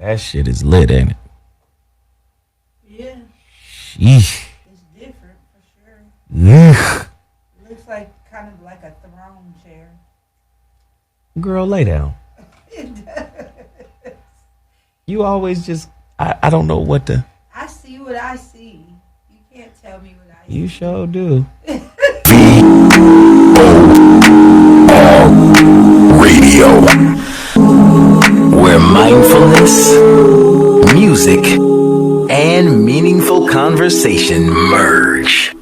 That shit is lit, ain't it? Yeah. Sheesh. It's different for sure. Ugh. It looks like kind of like a throne chair. Girl, lay down. It does. You always just, I don't know what to. I see what I see. You can't tell me what I see. You sure do. Radio, where mindfulness, music, and meaningful conversation merge.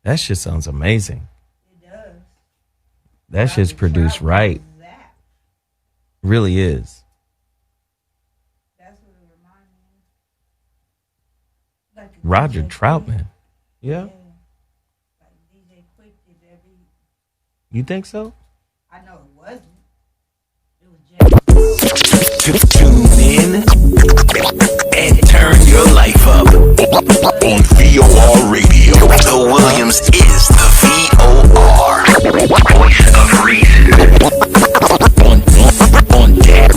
That shit sounds amazing. It does. That shit's produced right. Really is. That's what it reminds me of. Like Roger DJ Troutman. Yeah. Yeah. Like DJ Quick did that beat. You think so? I know it wasn't. It was James. Tune in and turn your life up on VOR Radio. The Williams is the VOR voice of reason. On Dash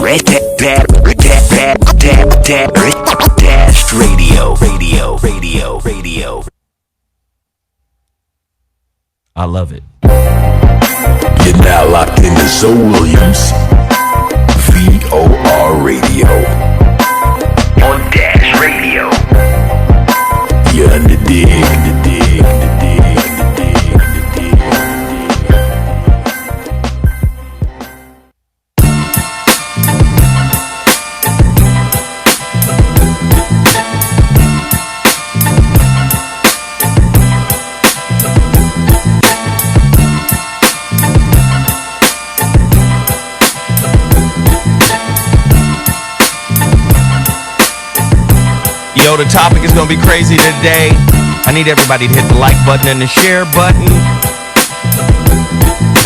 Radio. I love it. You're now locked into Zoe Williams, VOR Radio. On Dash Radio. You're in the dig. Yo, the topic is going to be crazy today. I need everybody to hit the like button and the share button.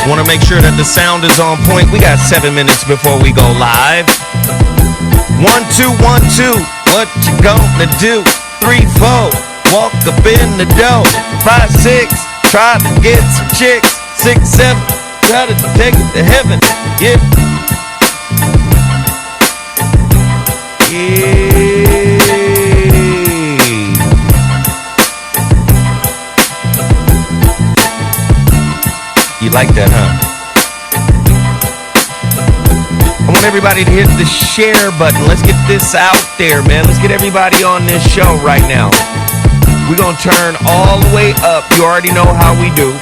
Want to make sure that the sound is on point. We got 7 minutes before we go live. 1, 2, 1, 2. What you gonna do? 3, 4. Walk up in the door. 5, 6. Try to get some chicks. 6, 7. Try to take it to heaven. Yeah. You like that, huh? I want everybody to hit the share button. Let's get this out there, man. Let's get everybody on this show right now. We're going to turn all the way up. You already know how we do.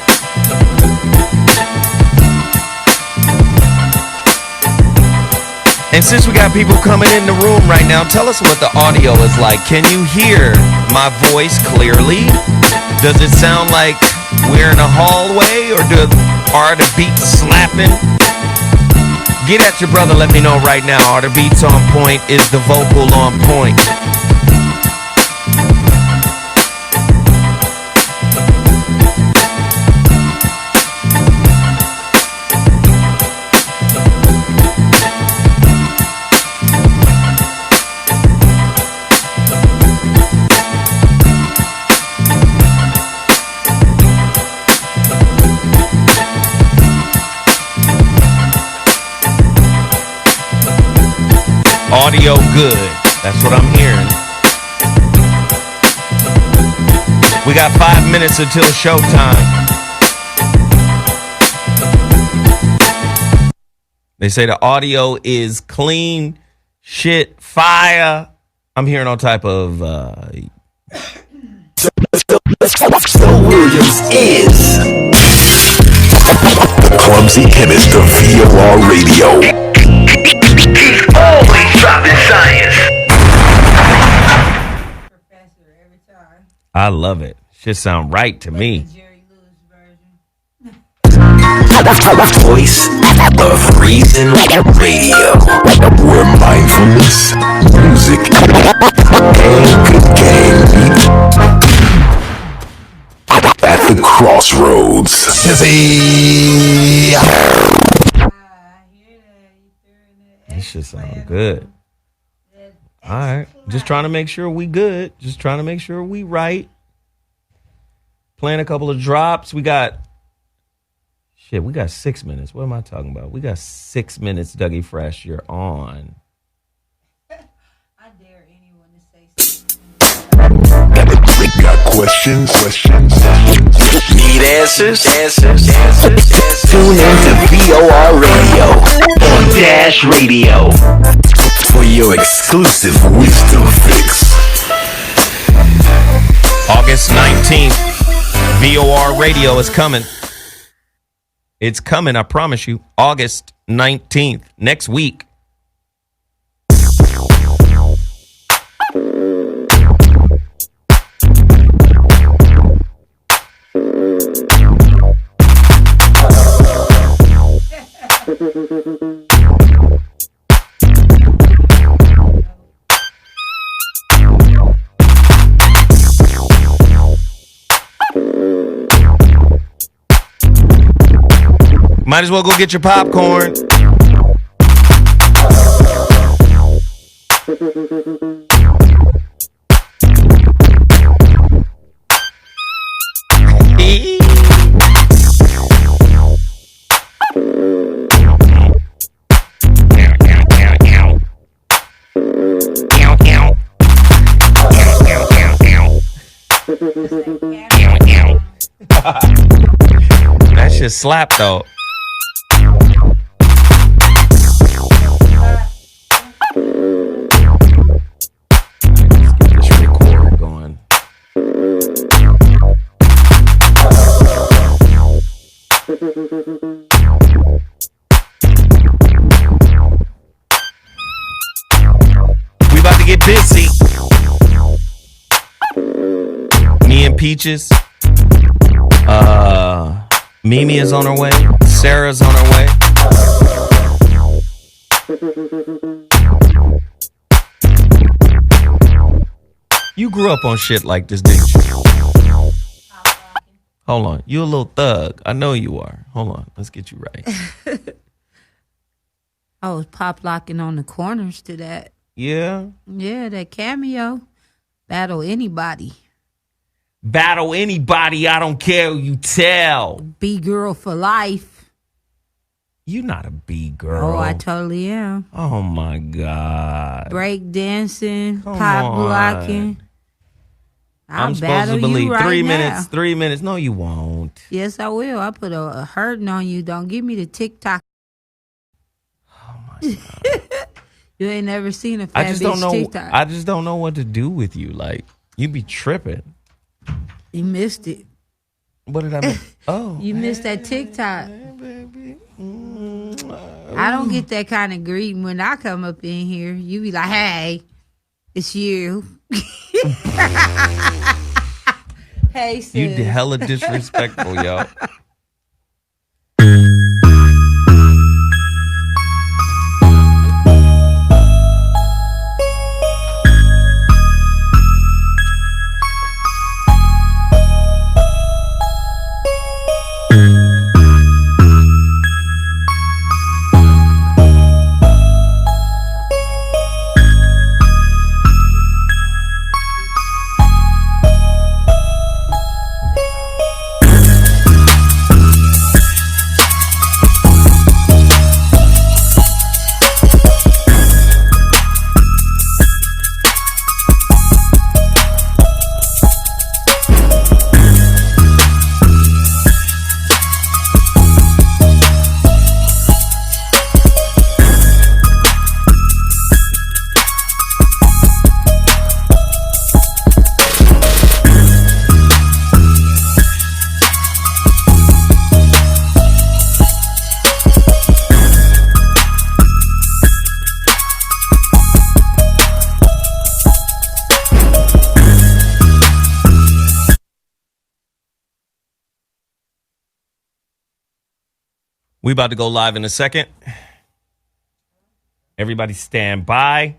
And since we got people coming in the room right now, tell us what the audio is like. Can you hear my voice clearly? Does it sound like we're in a hallway, or are the beats slapping? Get at your brother, let me know right now. Are the beats on point? Is the vocal on point? Audio good. That's what I'm hearing. We got 5 minutes until showtime. They say the audio is clean, shit, fire. I'm hearing all type of... So Williams is the clumsy chemist of VOR Radio. Always dropping science. Professor every time. I love it. Shit sound right to me. Jerry Lewis version. Voice of Reason Radio, where mindfulness, music, and good game meet crossroads. This shit sound good. All right. Just trying to make sure we good. Just trying to make sure we right. Playing a couple of drops. We got 6 minutes. What am I talking about? We got 6 minutes, Dougie Fresh. You're on. I dare anyone to say something. Got questions? Need answers? Tune in to VOR Radio on Dash Radio for your exclusive wisdom fix. August 19th, VOR Radio is coming. It's coming, I promise you. August 19th, next week. Might as well go get your popcorn. That shit slap though. We about to get busy. Me and Peaches. Mimi is on her way. Sarah's on her way. You grew up on shit like this, didn't you? Hold on. You a little thug. I know you are. Hold on. Let's get you right. I was pop locking on the corners to that. Yeah? Yeah, that cameo. Battle anybody. Battle anybody. I don't care who you tell. B-girl for life. You not a B-girl. Oh, I totally am. Oh, my God. Break dancing, Come pop on. locking. I'm supposed to believe right 3 now. minutes. 3 minutes. No, you won't. Yes, I will. I put a hurting on you. Don't give me the TikTok. Oh, my God. You ain't never seen a I fat just bitch don't know. TikTok. I just don't know what to do with you. Like, you be tripping. You missed it. What did I miss? Oh. You missed that TikTok. Hey, baby. I don't get that kind of greeting when I come up in here. You be like, hey, it's you. Hey, sis. You hella disrespectful, yo. We about to go live in a second. Everybody stand by.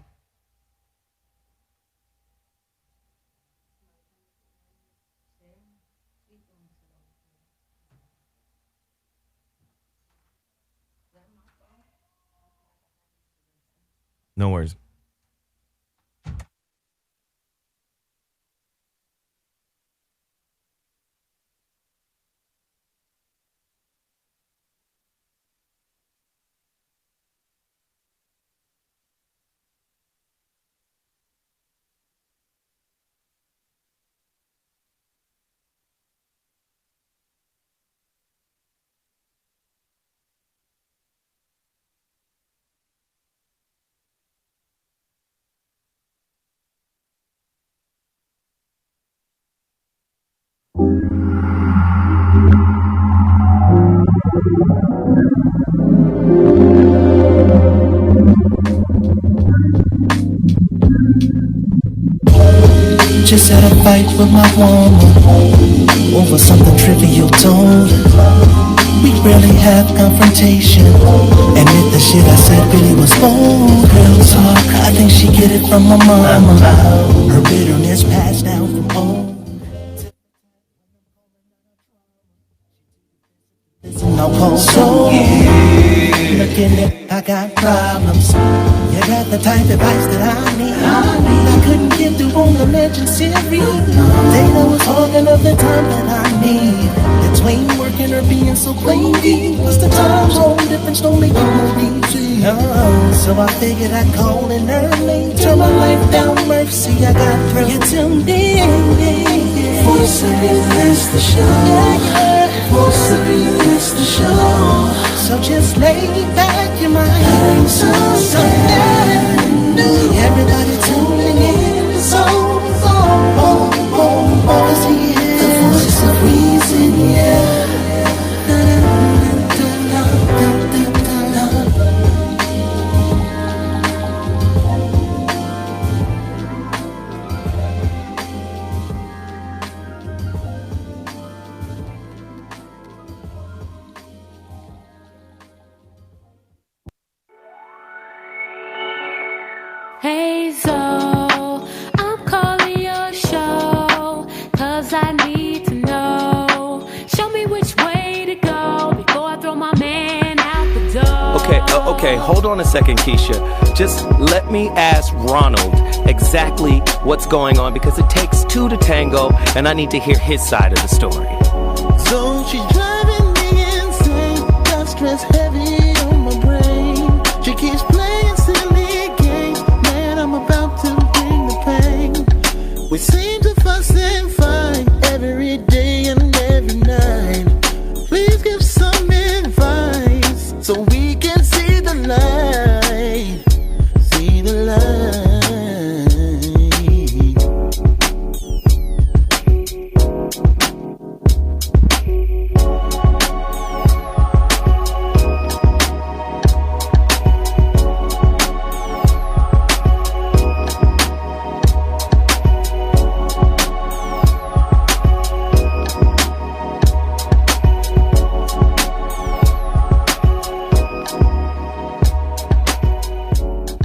No worries. Just had a fight with my woman over something trivial told. We rarely have confrontation. Admit the shit I said really was bold. Real talk, I think she get it from my mama. Her bitterness passed down from old. So, looking at I got problems. You got the type of advice that I need. I couldn't get through on the legend series. Data was hogging up the time that I need. Between working or being so clingy, what's the time zone difference? Don't make it more easy. So I figured I'd call in early. Turn my life down, mercy. I got through. You tuned in. Voice of Reason, the show. Voice of Reason, the show. So just lay back your mind. Something new. Everybody tuning in. So, cause he is the voice of reason, yeah. Hey Zoe, I'm calling your show, 'cause I need to know. Show me which way to go before I throw my man out the door. Okay, hold on a second, Keisha. Just let me ask Ronald exactly what's going on, because it takes two to tango, and I need to hear his side of the story. So she's driving me insane. Got stress heavy on my brain. She keeps playing silly games. Man, I'm about to bring the pain. We seem to fuss and fight every day and every night. Please give some advice so we can see the light. See the light.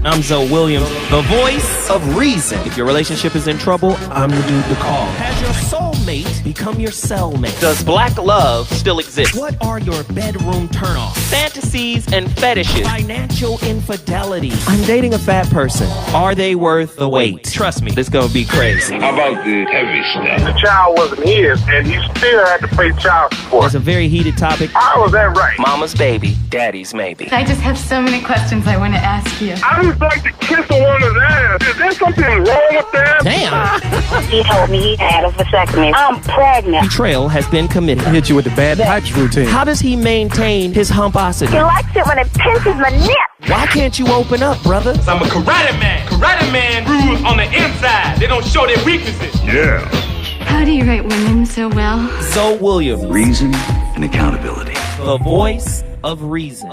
I'm Zoe Williams, the voice of reason. If your relationship is in trouble, I'm the dude to call. Has your soulmate become your cellmate? Does black love still exist? What are your bedroom turnoffs? Fantasies and fetishes. Financial infidelity. I'm dating a fat person. Are they worth the wait? Trust me, this gonna be crazy. How about the heavy stuff? The child wasn't his, and he still had to pay child support. It's a very heated topic. How was that right? Mama's baby, daddy's maybe. I just have so many questions I want to ask you. I just like to kiss a woman's ass. Is there something wrong with that? Damn. He told me he had a vasectomy. I'm pregnant. Betrayal has been committed. Hit you with the bad pipes routine. How does he maintain his humposity? He likes it when it pinches my nip. Why can't you open up, brother? I'm a karate man. Karate man rules on the inside. They don't show their weaknesses. Yeah. How do you write women so well? Zoe Williams, Reason and accountability. the voice of reason.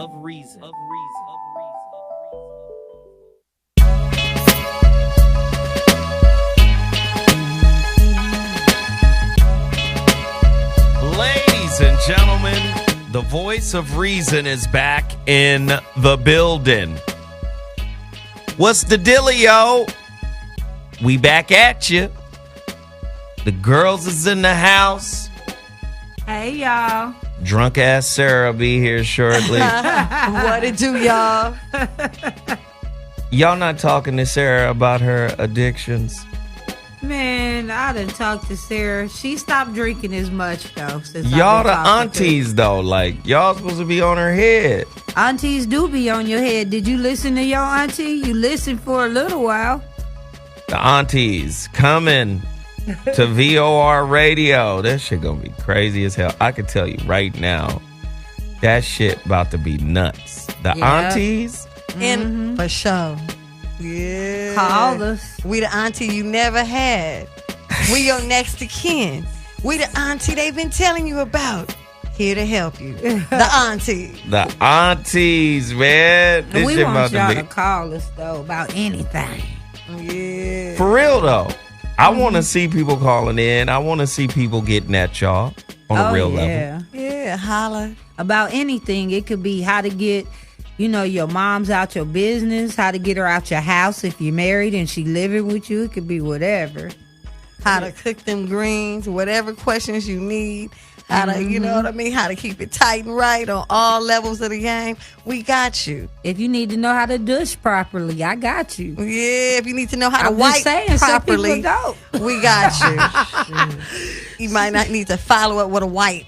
Ladies and gentlemen, the voice of reason is back in the building. What's the dealio? We back at you. The girls is in the house. Hey, y'all. Drunk ass Sarah be here shortly. What it do, y'all? Y'all not talking to Sarah about her addictions? Man, I done talked to Sarah. She stopped drinking as much, though. Since Y'all the aunties, though. Like, y'all supposed to be on her head. Aunties do be on your head. Did you listen to your auntie? You listened for a little while. The aunties coming to VOR radio. That shit gonna be crazy as hell. I can tell you right now, that shit about to be nuts. The aunties. And for sure. Yeah. Call us. We the auntie you never had. We your next of kin. We the auntie they've been telling you about. Here to help you. The auntie. The aunties, man. This We shit want about y'all to to be. call us, though, about anything. Yeah. For real, though. I want to see people calling in. I want to see people getting at y'all on a real level. Yeah, holla. About anything. It could be how to get, your mom's out your business, how to get her out your house if you're married and she living with you. It could be whatever. How to cook them greens, whatever questions you need. How to, you know what I mean? How to keep it tight and right on all levels of the game. We got you. If you need to know how to dish properly, I got you. Yeah, if you need to know how to I'm wipe just saying, properly, some people we got you. You might not need to follow up with a wipe,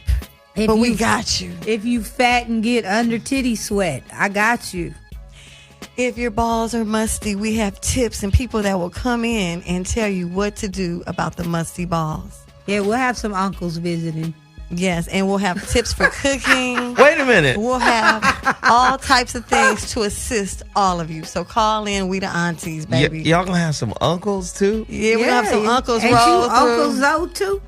but we got you. If you fat and get under titty sweat, I got you. If your balls are musty, we have tips and people that will come in and tell you what to do about the musty balls. Yeah, we'll have some uncles visiting. Yes, and we'll have tips for cooking. Wait a minute. We'll have all types of things to assist all of you. So call in. We the aunties, baby. Y'all gonna have some uncles too? Yeah, we have some uncles Ain't roll you through. Uncle Zoe too?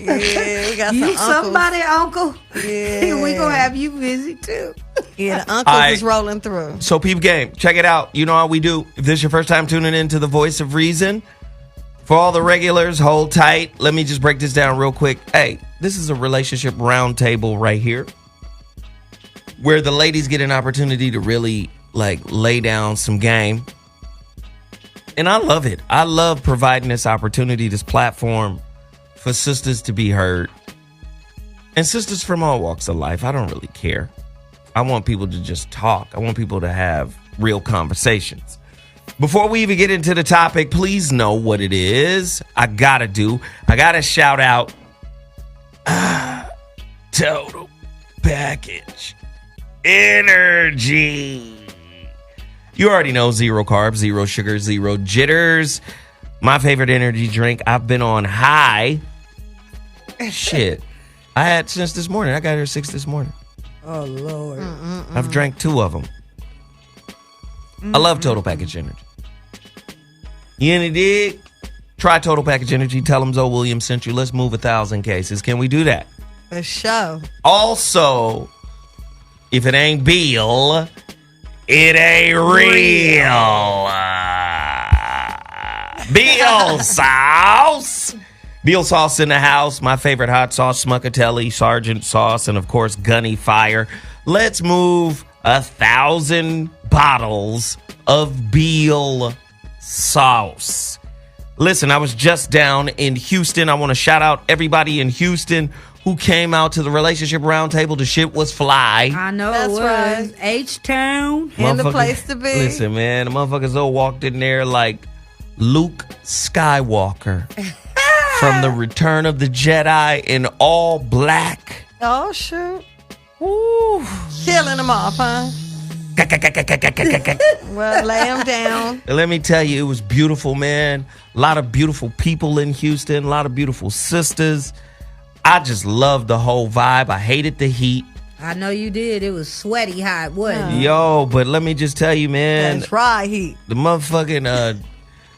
Yeah, we got some You uncles. somebody uncle? Yeah. We gonna have you visit too. Yeah, the uncles All right. is rolling through. So, peep game, check it out. You know how we do. If this is your first time tuning in to the Voice of Reason, for all the regulars, hold tight. Let me just break this down real quick. Hey, this is a relationship roundtable right here, where the ladies get an opportunity to really lay down some game. And I love it. I love providing this opportunity, this platform for sisters to be heard. And sisters from all walks of life. I don't really care. I want people to just talk. I want people to have real conversations. Before we even get into the topic, please know what it is. I gotta shout out Total Package Energy. You already know, 0 carbs, 0 sugar, 0 jitters. My favorite energy drink. I've been on high. Shit. I had since this morning. I got here 6 this morning. Oh, Lord. I've drank 2 of them. I love Total Package Energy. You in the dig? Try Total Package Energy. Tell them Zoe Williams sent you. Let's move 1,000 cases. Can we do that? For sure. Also, if it ain't Bill, it ain't real. Bill sauce. Bill sauce in the house. My favorite hot sauce, Smuckatelli, Sergeant sauce, and of course, Gunny Fire. Let's move 1,000 bottles of Bill sauce. Listen, I was just down in Houston. I want to shout out everybody in Houston who came out to the relationship roundtable. The shit was fly. I know That's it was. right. H-Town. And the place to be. Listen, man, the motherfuckers all walked in there like Luke Skywalker from the Return of the Jedi in all black. Oh, shoot. Woo. Killing them off, huh? Well, lay them down. Let me tell you, it was beautiful, man. A lot of beautiful people in Houston, a lot of beautiful sisters. I just loved the whole vibe. I hated the heat. I know you did. It was sweaty hot, wasn't it? Yo, but let me just tell you, man. That's right, heat. The motherfucking,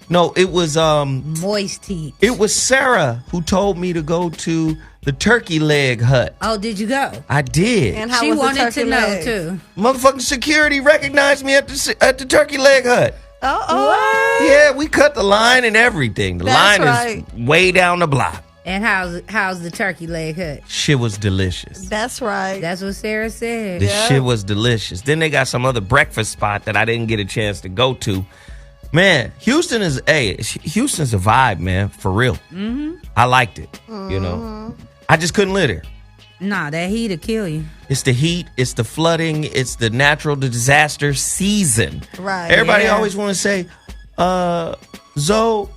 no, it was, moist heat. it was Sarah who told me to go to the turkey leg hut. Oh, did you go? I did. And how She was the wanted turkey to know, leg? too. Motherfucking security recognized me at the turkey leg hut. Oh, Yeah, we cut the line and everything. The That's line right. is way down the block. And how's the turkey leg hut? Shit was delicious. that's right. That's what Sarah said. The shit was delicious. Then they got some other breakfast spot that I didn't get a chance to go to. Man, Houston's a vibe, man, for real. Mm-hmm. I liked it, you know. I just couldn't live there. Nah, that heat'll kill you. It's the heat, it's the flooding, it's the natural disaster season. Right. Everybody always want to say, Zoe,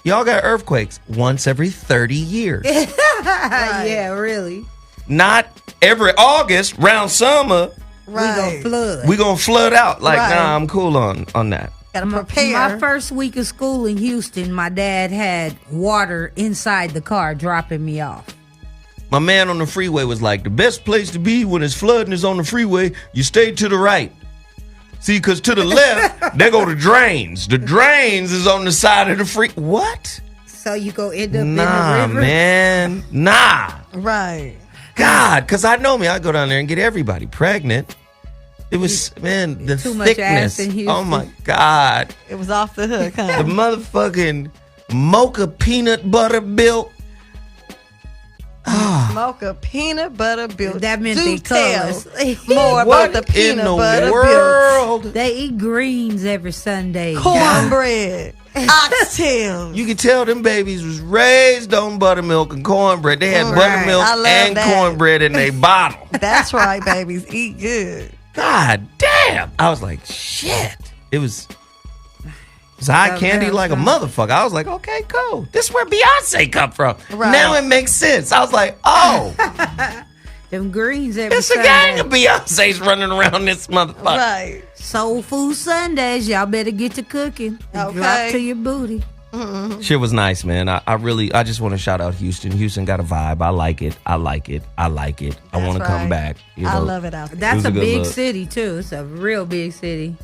y'all got earthquakes once every 30 years. Right. Yeah, really. Not every August, round summer. Right. We gonna flood out. Like, Right. nah, I'm cool on that. Gotta prepare. My first week of school in Houston, my dad had water inside the car dropping me off. My man on the freeway was like, the best place to be when it's flooding is on the freeway. You stay to the right. See, because to the left, they go to drains. The drains is on the side of the free. What? So you go end up in Nah, the river? man. Nah. Right. God, because I know me. I go down there and get everybody pregnant. It was, man, the Too much ass thickness. in Houston. Oh, my God. It was off the hook, huh? The motherfucking mocha peanut butter built. Mocha peanut butter built. That meant Do they tell colors. more What about the in peanut the butter world? They eat greens every Sunday. built. Cornbread. Oxtails. You can tell them babies was raised on buttermilk and cornbread. They had Right. buttermilk I love and that. cornbread in their bottle. That's right, babies. Eat good. God damn. I was like, shit. It was eye candy like a motherfucker. I was like, okay, cool. This is where Beyonce come from. Right. Now it makes sense. I was like, oh, Them greens every it's a Sunday. gang of Beyonces running around this motherfucker. Right. Soul Food Sundays. Y'all better get to cooking. Okay. Drop to your booty. Shit was nice, man. I just want to shout out Houston. Houston got a vibe. I like it. I want to come right. back. You know? I love it out there. That's was a a good big look. city, too. It's a real big city.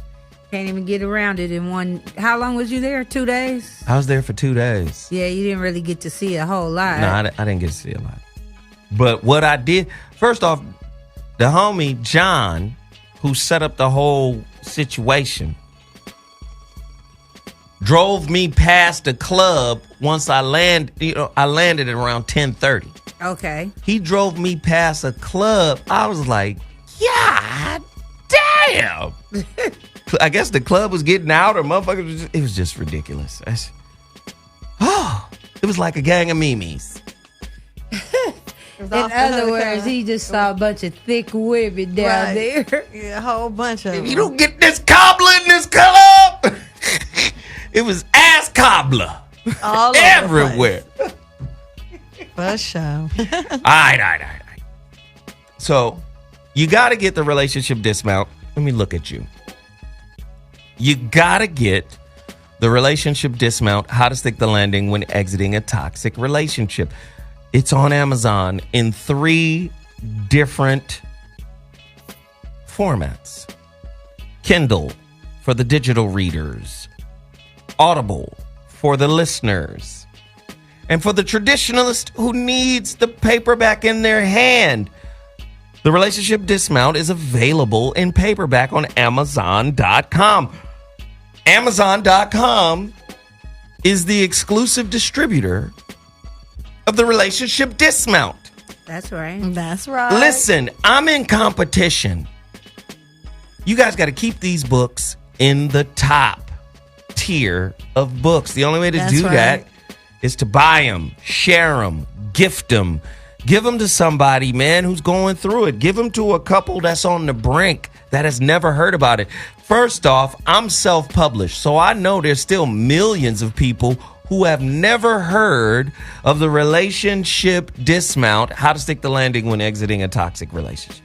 Can't even get around it in one. How long was you there? 2 days? I was there for 2 days. Yeah, you didn't really get to see a whole lot. No, I didn't get to see a lot. But what I did, first off, the homie John, who set up the whole situation, drove me past the club once I landed. I landed at around 10:30. Okay. He drove me past a club. I was like, God damn. I guess the club was getting out, or motherfuckers. It was just ridiculous. It was like a gang of memes. In other words, he just saw a bunch of thick women down Right. there. Yeah, a whole bunch of If them. you don't get this cobbler in this club, it was ass cobbler all over everywhere. the place. For sure. All right. So you got to get the relationship dismount. Let me look at you. You got to get the relationship dismount, how to stick the landing when exiting a toxic relationship. It's on Amazon in 3 different formats. Kindle for the digital readers, Audible for the listeners, and for the traditionalist who needs the paperback in their hand. The Relationship Dismount is available in paperback on Amazon.com. Amazon.com is the exclusive distributor of the Relationship Dismount. That's right. That's right. Listen, I'm in competition. You guys got to keep these books in the top tier of books. The only way to That's do right. that is to buy them, share them, gift them. Give them to somebody, man, who's going through it. Give them to a couple that's on the brink that has never heard about it. First off, I'm self-published, so I know there's still millions of people who have never heard of the Relationship Dismount, how to stick the landing when exiting a toxic relationship.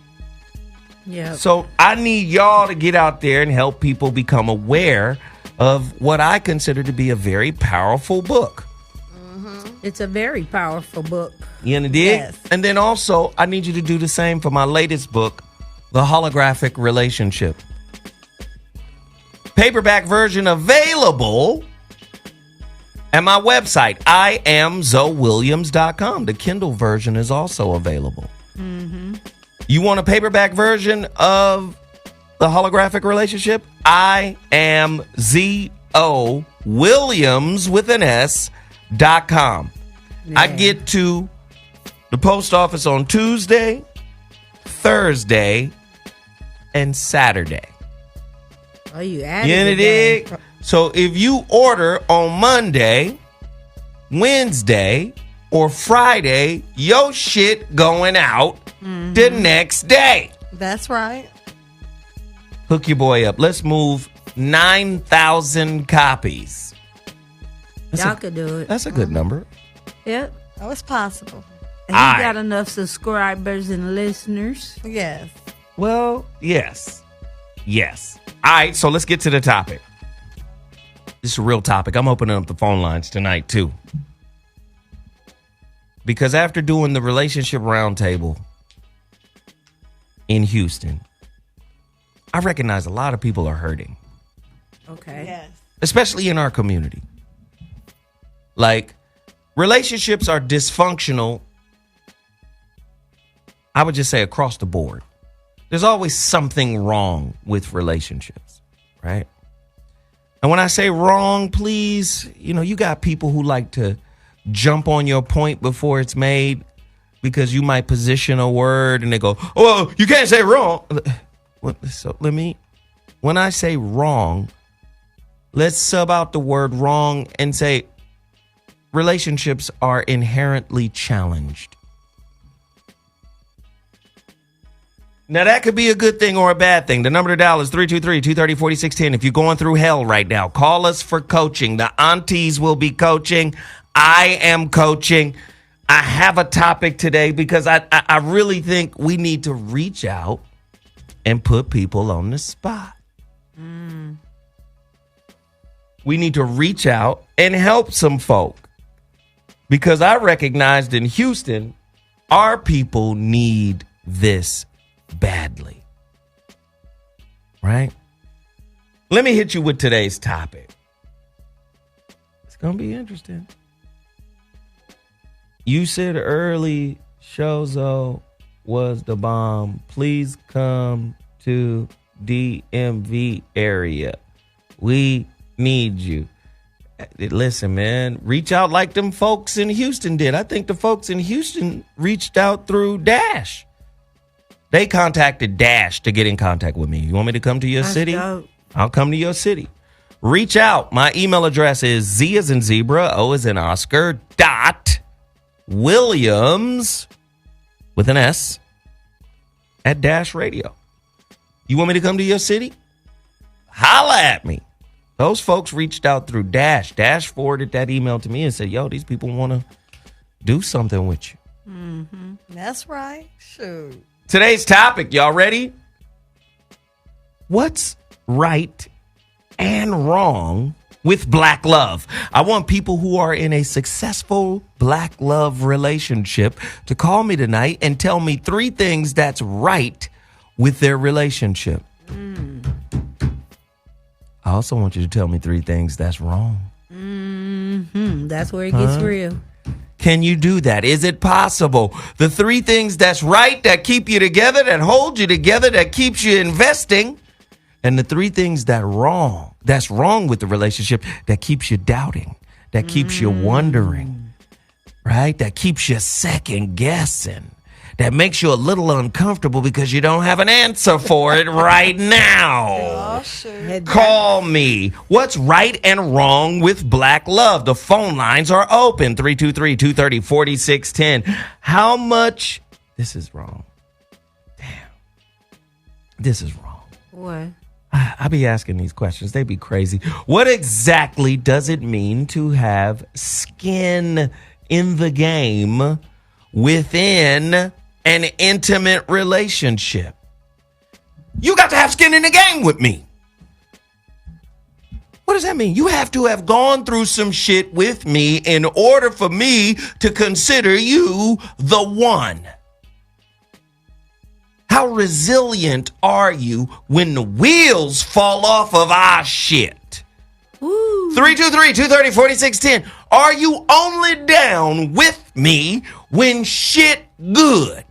Yeah. So I need y'all to get out there and help people become aware of what I consider to be a very powerful book. It's a very powerful book. You know, dig? Yes. And then also, I need you to do the same for my latest book, The Holographic Relationship. Paperback version available at my website, IamZoeWilliams.com. The Kindle version is also available. You want a paperback version of The Holographic Relationship? IamZoeWilliams with an S.com. I get to the post office on Tuesday, Thursday, and Saturday. Oh, you added You know it dig? there. So if you order on Monday, Wednesday, or Friday, your shit going out the next day. That's right. Hook your boy up. Let's move 9,000 copies. Y'all could do it. That's a good number. Yep. Oh, it's possible. And he got enough subscribers and listeners. Yes. Well, yes. Yes. All right, so let's get to the topic. This is a real topic. I'm opening up the phone lines tonight, too. Because after doing the relationship roundtable in Houston, I recognize a lot of people are hurting. Okay. Yes. Especially in our community. Like, relationships are dysfunctional, I would just say across the board. There's always something wrong with relationships, right? And when I say wrong, please, you got people who like to jump on your point before it's made because you might position a word and they go, oh, you can't say wrong. So when I say wrong, let's sub out the word wrong and say relationships are inherently challenged. Now, that could be a good thing or a bad thing. The number to dial is 323-230-4610. If you're going through hell right now, call us for coaching. The aunties will be coaching. I am coaching. I have a topic today because I really think we need to reach out and put people on the spot. We need to reach out and help some folk. Because I recognized in Houston, our people need this badly. Right? Let me hit you with today's topic. It's going to be interesting. You said early Shozo was the bomb. Please come to DMV area. We need you. Listen, man, reach out like them folks in Houston did. I think the folks in Houston reached out through Dash. They contacted Dash to get in contact with me. You want me to come to your city? Dope. I'll come to your city. Reach out. My email address is Z as in zebra, O as in Oscar, .Williams with an S at Dash Radio. You want me to come to your city? Holla at me. Those folks reached out through Dash. Dash forwarded that email to me and said, yo, these people want to do something with you. Mm-hmm. That's right. Shoot. Today's topic, y'all ready? What's right and wrong with black love? I want people who are in a successful black love relationship to call me tonight and tell me 3 things that's right with their relationship. I also want you to tell me 3 things that's wrong. That's where it gets real. Can you do that? Is it possible? The 3 things that's right, that keep you together, that hold you together, that keeps you investing. And the 3 things that's wrong with the relationship, that keeps you doubting, that keeps you wondering, right? That keeps you second guessing, that makes you a little uncomfortable because you don't have an answer for it right now. Oh, sure. Call me. What's right and wrong with black love? The phone lines are open. 323-230-4610. How much? This is wrong. Damn. This is wrong. What? I be asking these questions. They be crazy. What exactly does it mean to have skin in the game within an intimate relationship? You got to have skin in the game with me. What does that mean? You have to have gone through some shit with me in order for me to consider you the one. How resilient are you when the wheels fall off of our shit? 323-230-4610. Are you only down with me when shit good?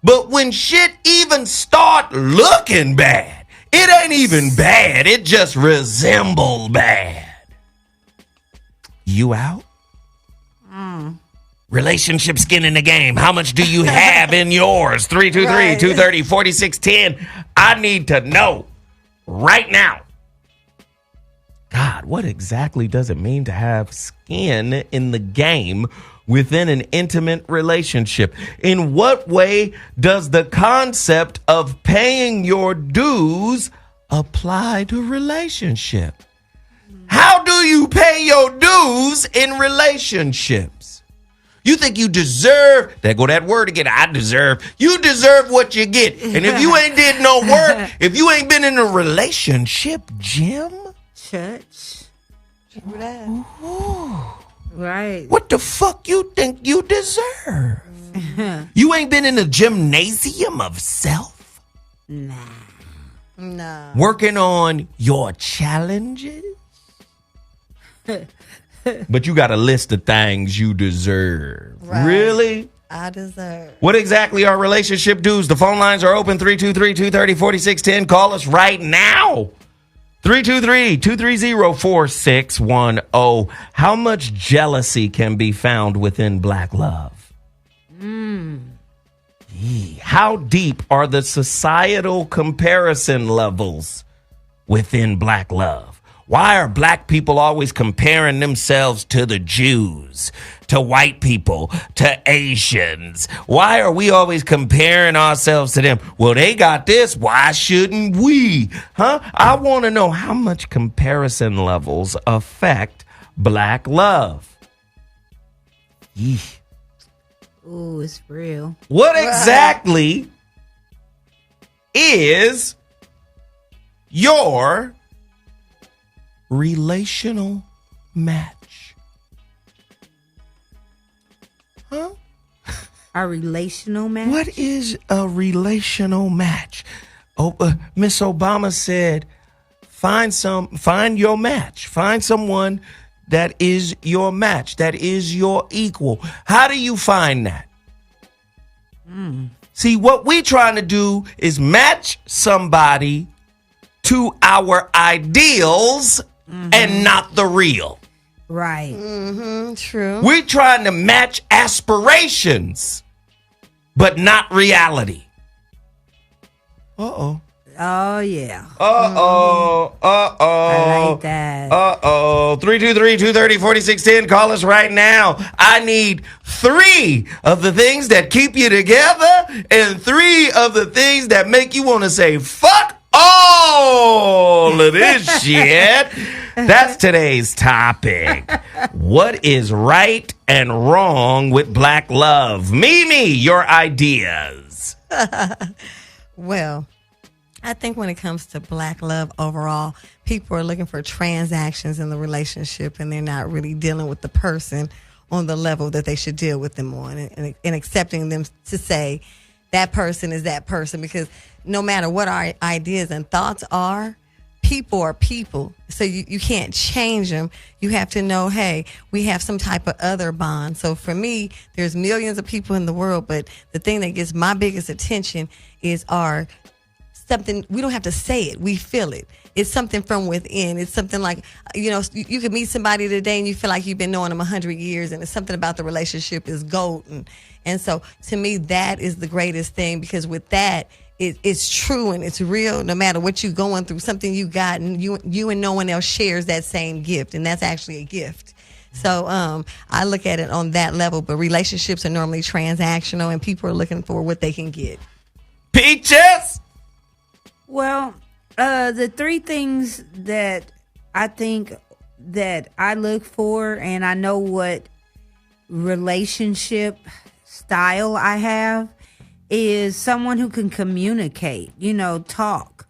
But when shit even start looking bad, it ain't even bad. It just resemble bad. You out? Relationship skin in the game. How much do you have in yours? 323-230-4610. I need to know right now. God, what exactly does it mean to have skin in the game within an intimate relationship? In what way does the concept of paying your dues apply to relationship? How do you pay your dues in relationships? You think you deserve, there go that word again, I deserve. You deserve what you get. And if you ain't did no work, if you ain't been in a relationship, Jim. Church. True that. Right. What the fuck you think you deserve? You ain't been in a gymnasium of self? Nah. Working on your challenges? But you got a list of things you deserve. Right. Really? I deserve. What exactly are relationship dues? The phone lines are open, 323-230-4610. Call us right now. 323-230-4610. How much jealousy can be found within black love? How deep are the societal comparison levels within black love? Why are black people always comparing themselves to the Jews, to white people, to Asians? Why are we always comparing ourselves to them? Well, they got this. Why shouldn't we? I want to know how much comparison levels affect black love. Ooh, it's real. What exactly is your relational match? A relational match? What is a relational match? Miss Obama said, find your match. Find someone that is your match, that is your equal. How do you find that? See, what we trying to do is match somebody to our ideals and not the real. Right. True. We're trying to match aspirations, but not reality. Oh, yeah. I like that. 323-230-4610. Call us right now. I need 3 of the things that keep you together and 3 of the things that make you want to say, fuck all of this shit. That's today's topic. What is right and wrong with black love? Mimi, your ideas. Well, I think when it comes to black love overall, people are looking for transactions in the relationship and they're not really dealing with the person on the level that they should deal with them on and accepting them to say that person is that person, because no matter what our ideas and thoughts are, people are people. So you can't change them. You have to know, hey, we have some type of other bond. So for me, there's millions of people in the world, but the thing that gets my biggest attention is our something. We don't have to say it. We feel it. It's something from within. It's something like, you could meet somebody today and you feel like you've been knowing them 100 years, and it's something about the relationship is golden. And so to me, that is the greatest thing, because with that, it's true and it's real. No matter what you're going through, something you got, and you and no one else shares that same gift, and that's actually a gift. So I look at it on that level. But relationships are normally transactional, and people are looking for what they can get. Peaches. Well, the 3 things that I think that I look for, and I know what relationship style I have, is someone who can communicate, talk.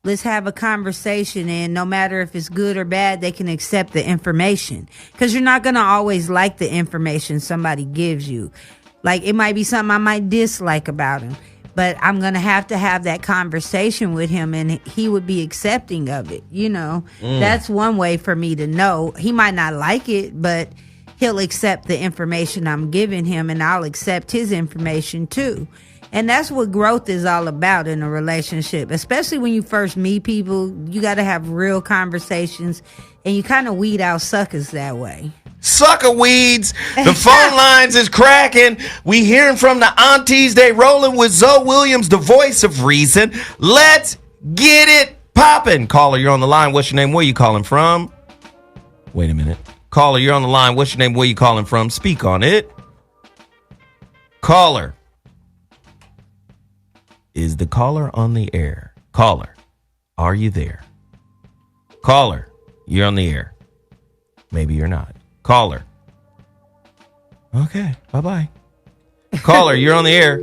Let's have a conversation, and no matter if it's good or bad, they can accept the information. Because you're not going to always like the information somebody gives you. Like, it might be something I might dislike about him, but I'm going to have that conversation with him, and he would be accepting of it, That's one way for me to know. He might not like it, but he'll accept the information I'm giving him, and I'll accept his information too. And that's what growth is all about in a relationship, especially when you first meet people. You got to have real conversations, and you kind of weed out suckers that way. Sucker weeds. The phone lines is cracking. We hearing from the aunties. They rolling with Zoe Williams, the voice of reason. Let's get it popping. Caller, you're on the line. What's your name? Where you calling from? Wait a minute. Caller, you're on the line. What's your name? Where you calling from? Speak on it. Caller. Is the caller on the air? Caller, are you there? Caller, you're on the air. Maybe you're not. Caller. Okay, bye-bye. Caller, you're on the air.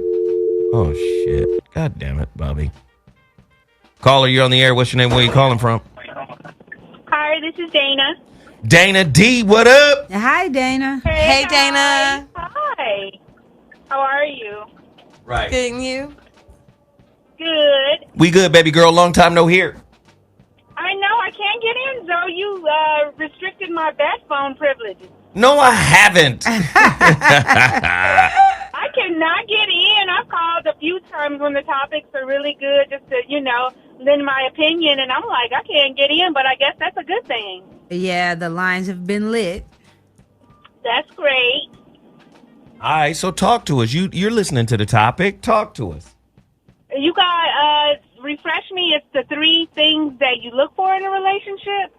Oh, shit. God damn it, Bobby. Caller, you're on the air. What's your name? Where are you calling from? Hi, this is Dana. Dana D, what up? Hi, Dana. Hey, Dana. Hi. How are you? Right. Good, and you? Good. We good, baby girl. Long time no hear. I know I can't get in, so you restricted my bat phone privileges. No, I haven't. I cannot get in. I've called a few times when the topics are really good just to, lend my opinion, and I'm like, I can't get in, but I guess that's a good thing. Yeah, the lines have been lit. That's great. All right, so talk to us. You're listening to the topic. Talk to us. You got, refresh me, it's the 3 things that you look for in a relationship?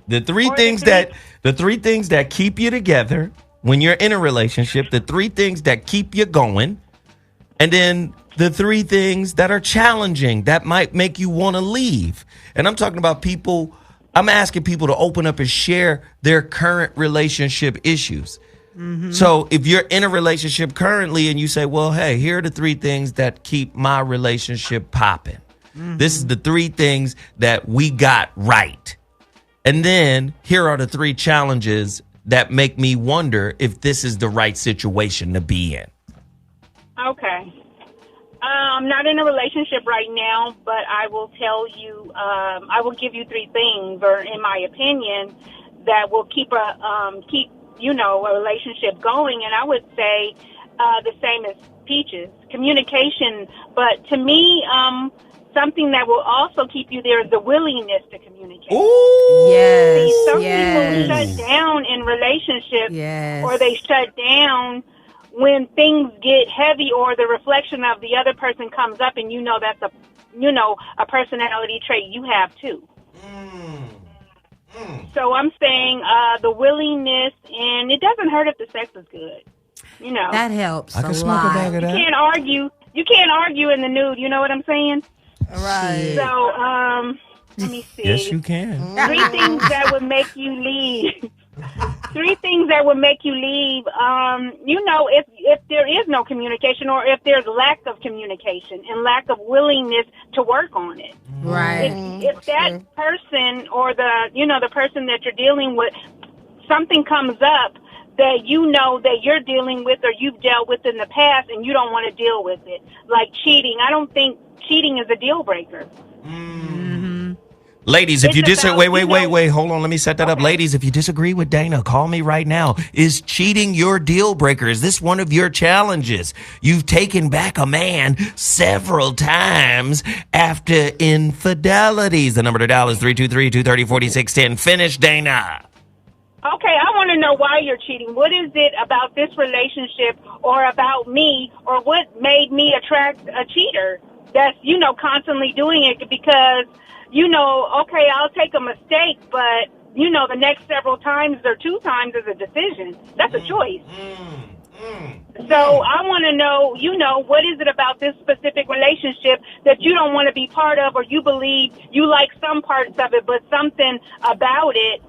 The three things that keep you together when you're in a relationship, the 3 things that keep you going, and then the 3 things that are challenging that might make you want to leave. And I'm talking about people, I'm asking people to open up and share their current relationship issues. Mm-hmm. So if you're in a relationship currently and you say, well, hey, here are the 3 things that keep my relationship popping. Mm-hmm. This is the 3 things that we got right. And then here are the 3 challenges that make me wonder if this is the right situation to be in. Okay. I'm not in a relationship right now, but I will tell you, I will give you 3 things, or in my opinion, that will keep a relationship going. And I would say the same as Peaches, communication. But to me, something that will also keep you there is the willingness to communicate. Ooh. Yes. See, some people shut down in relationships, or they shut down when things get heavy, or the reflection of the other person comes up, and that's a personality trait you have too. So I'm saying the willingness, and it doesn't hurt if the sex is good. That helps I can a smoke lot. a bag of that. You can't argue in the nude. You know what I'm saying? Right. So let me see. Yes, you can. 3 things that would make you leave. 3 things that would make you leave. If there is no communication, or if there's lack of communication and lack of willingness to work on it. Right. If that person, or the person that you're dealing with, something comes up that that you're dealing with, or you've dealt with in the past, and you don't want to deal with it, like cheating. I don't think cheating is a deal breaker. Mm-hmm. Ladies, if you disagree, wait, hold on. Let me set that up. Ladies, if you disagree with Dana, call me right now. Is cheating your deal breaker? Is this one of your challenges? You've taken back a man several times after infidelities. The number to dial is 323-230-4610. Finish, Dana. Okay, I want to know why you're cheating. What is it about this relationship, or about me, or what made me attract a cheater that's, constantly doing it? Because, okay, I'll take a mistake, but, the next several times or 2 times is a decision. That's a choice. So I want to know, what is it about this specific relationship that you don't want to be part of, or you believe you like some parts of it, but something about it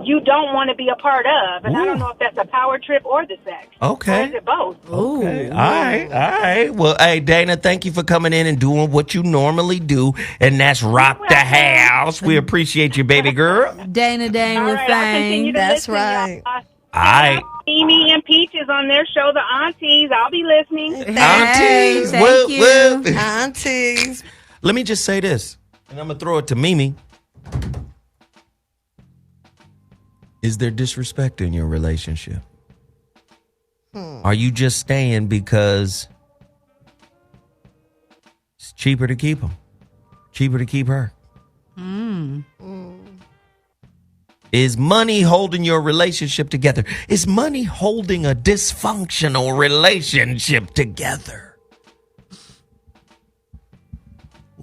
you don't want to be a part of. And I don't know if that's a power trip or the sex. Okay. Or is it both? Okay. All right. Well, hey, Dana, thank you for coming in and doing what you normally do, and that's rock the house. We appreciate you, baby girl. Dana with fame. That's right. All right. Mimi and Peaches on their show, the aunties. I'll be listening. Aunties. Thank you. Aunties. Let me just say this, and I'm going to throw it to Mimi. Is there disrespect in your relationship? Are you just staying because it's cheaper to keep them? Cheaper to keep her? Is money holding your relationship together? Is money holding a dysfunctional relationship together?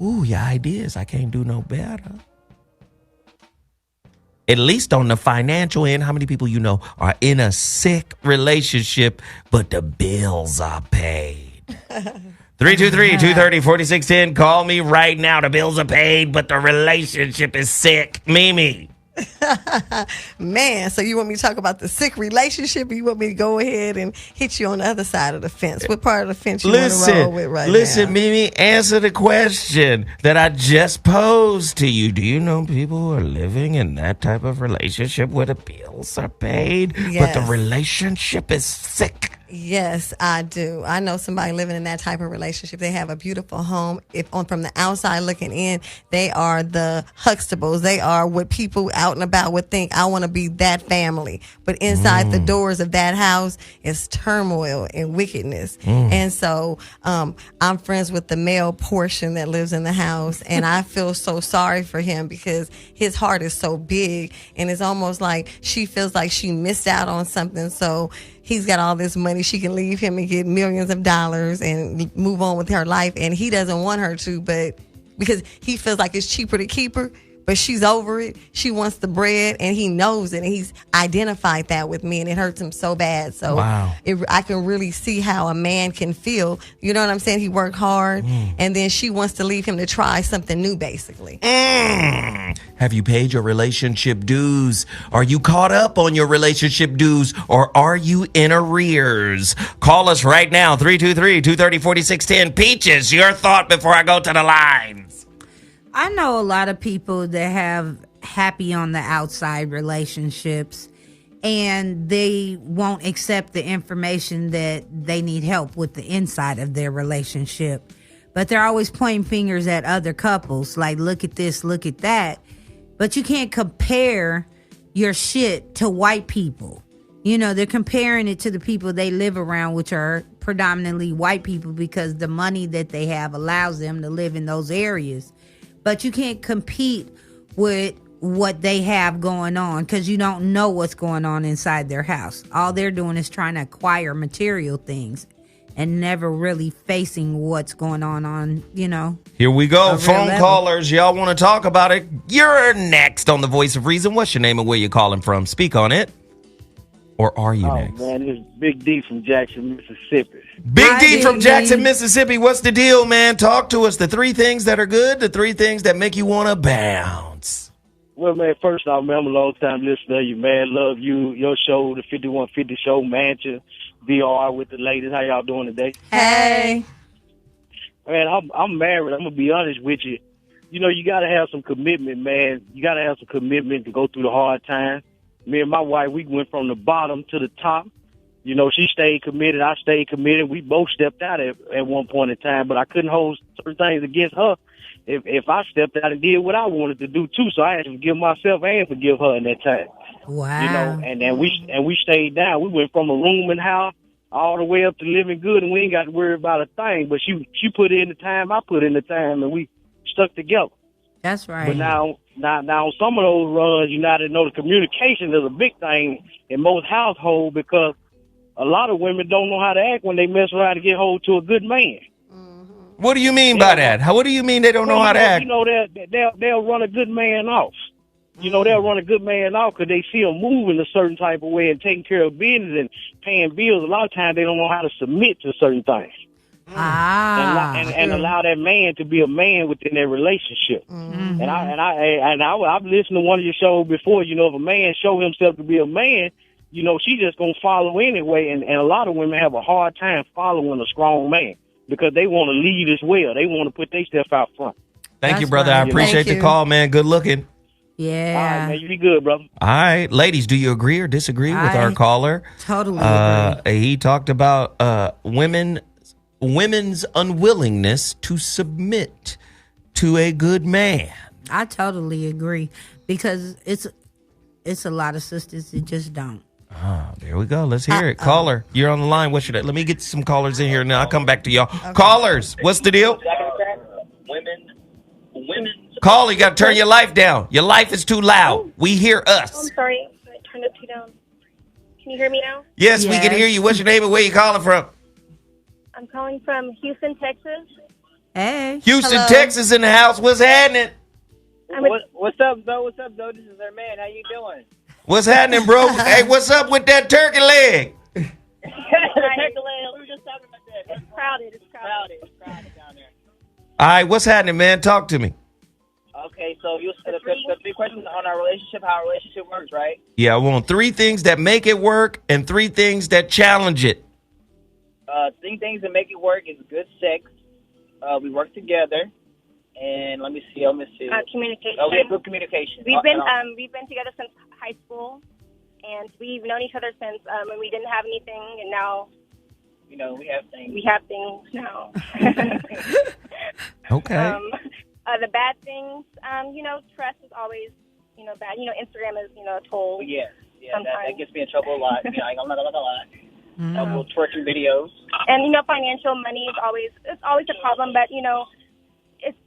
Ooh, your ideas. I can't do no better. at least on the financial end, how many people you know are in a sick relationship, but the bills are paid? 323-230-4610. Call me right now. The bills are paid, but the relationship is sick. Mimi. Man, so you want me to talk about the sick relationship, or you want me to go ahead and hit you on the other side of the fence? What part of the fence you want to roll with right now? Listen, Mimi, answer the question that I just posed to you. Do you know people who are living in that type of relationship where the bills are paid, but the relationship is sick? Yes, I do. I know somebody living in that type of relationship. They have a beautiful home. From the outside looking in, they are the Huxtables. They are what people out and about would think. I want to be that family. But inside the doors of that house is turmoil and wickedness. And so I'm friends with the male portion that lives in the house, and I feel so sorry for him because his heart is so big, and it's almost like she feels like she missed out on something. So he's got all this money. She can leave him and get millions of dollars and move on with her life. And he doesn't want her to, but because he feels like it's cheaper to keep her, but she's over it. She wants the bread, and he knows it. And he's identified that with me, and it hurts him so bad. So I can really see how a man can feel. You know what I'm saying? He worked hard, and then she wants to leave him to try something new, basically. Have you paid your relationship dues? Are you caught up on your relationship dues, or are you in arrears? Call us right now, 323-230-4610. Peaches, your thought before I go to the lines. I know a lot of people that have happy on the outside relationships, and they won't accept the information that they need help with the inside of their relationship. But they're always pointing fingers at other couples, like, look at this, look at that. But you can't compare your shit to white people. You know, they're comparing it to the people they live around, which are predominantly white people, because the money that they have allows them to live in those areas. But you can't compete with what they have going on because you don't know what's going on inside their house. All they're doing is trying to acquire material things and never really facing what's going on, you know. Here we go. Phone level. Callers, y'all want to talk about it? You're next on The Voice of Reason. What's your name and where you calling from? Speak on it. Or are you next? Man, it's Big D from Jackson, Mississippi. Big D from Jackson, Mississippi. What's the deal, man? Talk to us. The three things that are good, the three things that make you want to bounce. Well, man, first off, man, I'm a long-time listener. You, man, love you, your show, the 5150 show, Mansion, VR with the ladies. How y'all doing today? Hey. Man, I'm married. I'm going to be honest with you. You know, you got to have some commitment, man. You got to have some commitment to go through the hard times. Me and my wife, we went from the bottom to the top. You know, she stayed committed. I stayed committed. We both stepped out at one point in time, but I couldn't hold certain things against her if I stepped out and did what I wanted to do too. So I had to forgive myself and forgive her in that time. Wow. You know, and then we stayed down. We went from a room and house all the way up to living good, and we ain't got to worry about a thing. But she put in the time, I put in the time, and we stuck together. That's right. But now some of those runs, you got to know the communication is a big thing in most households because a lot of women don't know how to act when they mess around to get hold to a good man. What do you mean by that? What do you mean they don't know how to act? You know, they'll run a good man off. You know, they'll run a good man off because they see him moving a certain type of way and taking care of business and paying bills. A lot of times they don't know how to submit to certain things. And allow that man to be a man within their relationship. And I've listened to one of your shows before. You know, if a man show himself to be a man, you know, she just gonna follow anyway. And a lot of women have a hard time following a strong man because they want to lead as well. They want to put their stuff out front. Thank you, brother. Right. I appreciate the call, man. Good looking. Yeah. All right, man. You be good, brother. All right. Ladies, do you agree or disagree with our caller? Totally agree. He talked about women's unwillingness to submit to a good man. I totally agree because it's a lot of sisters that just don't. Oh, there we go. Let's hear it. Caller, you're on the line. What should I? Let me get some callers in here now. I'll come back to y'all. Okay. Callers, what's the deal? Women's. Call, you got to turn your life down. Your life is too loud. We hear us. I'm sorry. I turned it too down. Can you hear me now? Yes, we can hear you. What's your name and where you calling from? I'm calling from Houston, Texas. Hey. Houston, Texas in the house. What's happening? What's up, Zoe? What's up, Zoe? This is her man. How you doing? What's happening, bro? Hey, what's up with that turkey leg? The turkey leg. We were just talking about that. It's crowded. It's crowded down there. All right, what's happening, man? Talk to me. Okay, so the big question on our relationship, how our relationship works, right? Yeah, I want 3 things that make it work and 3 things that challenge it. 3 things that make it work is good sex. We work together, and let me see. Communication. We have good communication. We've been together since high school, and we've known each other since when we didn't have anything, and now, we have things. We have things now. Okay. The bad things, trust is always, bad. Instagram is, a toll. Yeah, that gets me in trouble a lot. I'm not gonna lie. Little twerking videos. And financial money is always a problem, but it's